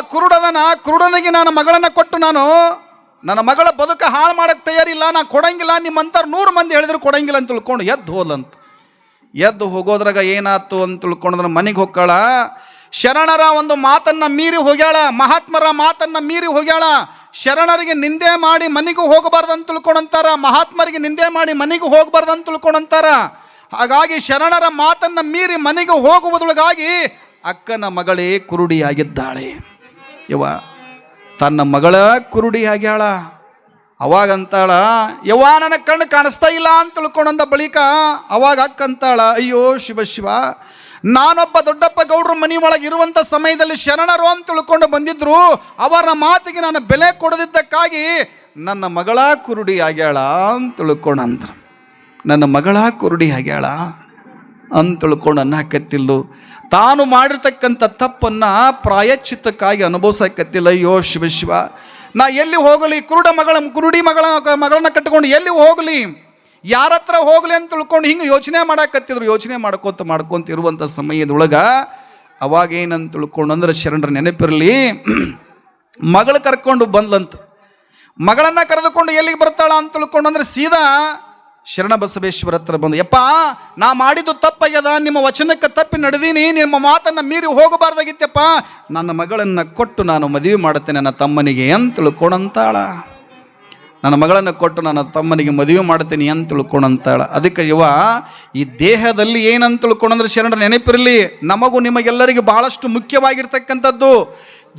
ಕುರುಡನಿಗೆ ನಾನು ಮಗಳನ್ನ ಕೊಟ್ಟು ನಾನು ನನ್ನ ಮಗಳ ಬದುಕ ಹಾಳು ಮಾಡಕ್ಕೆ ತಯಾರಿಲ್ಲ, ನಾ ಕೊಡಂಗಿಲ್ಲ, ನಿಮ್ಮಂಥವ್ರು 100 ಮಂದಿ ಹೇಳಿದ್ರು ಕೊಡಂಗಿಲ್ಲ ಅಂತ ತಿಳ್ಕೊಂಡು ಎದ್ದು ಹೋದಂತ. ಎದ್ದು ಹೋಗೋದ್ರಾಗ ಏನಾಯ್ತು ಅಂತ ತಿಳ್ಕೊಂಡ್ರೆ ಮನೆಗೆ ಹೋಗ್ಯಾಳ. ಶರಣರ ಒಂದು ಮಾತನ್ನು ಮೀರಿ ಹೋಗ್ಯಾಳ, ಮಹಾತ್ಮರ ಮಾತನ್ನು ಮೀರಿ ಹೋಗ್ಯಾಳ. ಶರಣರಿಗೆ ನಿಂದೆ ಮಾಡಿ ಮನೆಗೂ ಹೋಗಬಾರ್ದು ಅಂತ ತಿಳ್ಕೊಂಡಂತಾರ, ಮಹಾತ್ಮರಿಗೆ ನಿಂದೆ ಮಾಡಿ ಮನೆಗೂ ಹೋಗಬಾರ್ದು ಅಂತ ತಿಳ್ಕೊಂಡಂತಾರ. ಹಾಗಾಗಿ ಶರಣರ ಮಾತನ್ನು ಮೀರಿ ಮನೆಗೆ ಹೋಗುವುದೊಳಗಾಗಿ ಅಕ್ಕನ ಮಗಳೇ ಕುರುಡಿಯಾಗಿದ್ದಾಳೆ. ತನ್ನ ಮಗಳ ಕುರುಡಿ ಆಗ್ಯಾಳ. ಅವಾಗಂತಾಳ, ನನ್ನ ಕಣ್ಣು ಕಾಣಿಸ್ತಾ ಇಲ್ಲ ಅಂತ ತಿಳ್ಕೊಂಡ ಬಳಿಕ ಅವಾಗ ಅಕ್ಕಂತಾಳ, ಅಯ್ಯೋ ಶಿವ, ನಾನೊಬ್ಬ ದೊಡ್ಡಪ್ಪ ಗೌಡ್ರ ಮನೆ ಒಳಗೆ ಇರುವಂಥ ಸಮಯದಲ್ಲಿ ಶರಣರು ಅಂತ ತಿಳ್ಕೊಂಡು ಬಂದಿದ್ರು, ಅವರ ಮಾತಿಗೆ ನಾನು ಬೆಲೆ ಕೊಡದಿದ್ದಕ್ಕಾಗಿ ನನ್ನ ಮಗಳ ಕುರುಡಿ ಆಗ್ಯಾಳ ಅಂತ ತಿಳ್ಕೊಂಡಂದ್ರು. ನನ್ನ ಮಗಳ ಕುರುಡಿ ಆಗ್ಯಾಳ ಅಂತ ತಿಳ್ಕೊಂಡು ಅನ್ನಕತ್ತಿಲ್ಲು. ತಾನು ಮಾಡಿರ್ತಕ್ಕಂಥ ತಪ್ಪನ್ನು ಪ್ರಾಯಶ್ಚಿತ್ತಕ್ಕಾಗಿ ಅನುಭವಿಸಕತ್ತಿಲ್ಲ. ಅಯ್ಯೋ ಶಿವ, ನಾ ಎಲ್ಲಿ ಹೋಗಲಿ, ಕುರುಡಿ ಮಗಳನ್ನ ಕಟ್ಟಿಕೊಂಡು ಎಲ್ಲಿ ಹೋಗಲಿ, ಯಾರ ಹತ್ರ ಹೋಗಲಿ ಅಂತ ತಿಳ್ಕೊಂಡು ಹಿಂಗೆ ಯೋಚನೆ ಮಾಡಾಕತ್ತಿದ್ರು. ಯೋಚನೆ ಮಾಡ್ಕೊಂತ ಇರುವಂಥ ಸಮಯದೊಳಗೆ ಅವಾಗ ಏನಂತ ತಿಳ್ಕೊಂಡು ಅಂದ್ರೆ ಶರಣರ ನೆನಪಿರಲಿ, ಮಗಳು ಕರ್ಕೊಂಡು ಬಂದ್ಲಂತ. ಮಗಳನ್ನು ಕರೆದುಕೊಂಡು ಎಲ್ಲಿಗೆ ಬರ್ತಾಳ ಅಂತ ತಿಳ್ಕೊಂಡು ಅಂದ್ರೆ ಸೀದಾ ಶರಣ ಬಸವೇಶ್ವರ ಹತ್ರ ಬಂದು, ಯಪ್ಪ ನಾ ಮಾಡಿದ್ದು ತಪ್ಪಾಗ್ಯದ, ನಿಮ್ಮ ವಚನಕ್ಕೆ ತಪ್ಪಿ ನಡೆದೀನಿ, ನಿಮ್ಮ ಮಾತನ್ನು ಮೀರಿ ಹೋಗಬಾರ್ದಾಗಿತ್ತಪ್ಪ, ನನ್ನ ಮಗಳನ್ನು ಕೊಟ್ಟು ನಾನು ಮದುವೆ ಮಾಡುತ್ತೇನೆ ನನ್ನ ತಮ್ಮನಿಗೆ ಅಂತ ತಿಳ್ಕೊಂಡಂತಾಳ. ನನ್ನ ಮಗಳನ್ನು ಕೊಟ್ಟು ನನ್ನ ತಮ್ಮನಿಗೆ ಮದುವೆ ಮಾಡ್ತೀನಿ ಅಂತ ತಿಳ್ಕೊಂಡಂತಾಳ. ಅದಕ್ಕೆ ಈ ದೇಹದಲ್ಲಿ ಏನಂತ ತಿಳ್ಕೊಂಡ್ರೆ ಶರಣರ ನೆನಪಿರಲಿ, ನಮಗೂ ನಿಮಗೆಲ್ಲರಿಗೂ ಬಹಳಷ್ಟು ಮುಖ್ಯವಾಗಿರ್ತಕ್ಕಂಥದ್ದು.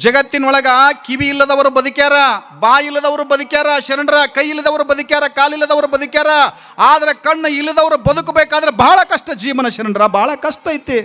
ಜಗತ್ತಿನೊಳಗ ಕಿವಿ ಇಲ್ಲದವರು ಬದುಕ್ಯಾರ, ಬಾಯಿ ಇಲ್ಲದವರು ಬದುಕ್ಯಾರ, ಶರಣರ ಕೈ ಇಲ್ಲದವರು ಬದುಕ್ಯಾರ, ಕಾಲಿಲ್ಲದವರು ಬದುಕ್ಯಾರ. ಆದ್ರೆ ಕಣ್ಣು ಇಲ್ಲದವರು ಬದುಕಬೇಕಾದ್ರೆ ಬಹಳ ಕಷ್ಟ ಜೀವನ ಶರಣರ, ಬಹಳ ಕಷ್ಟ ಐತಿ.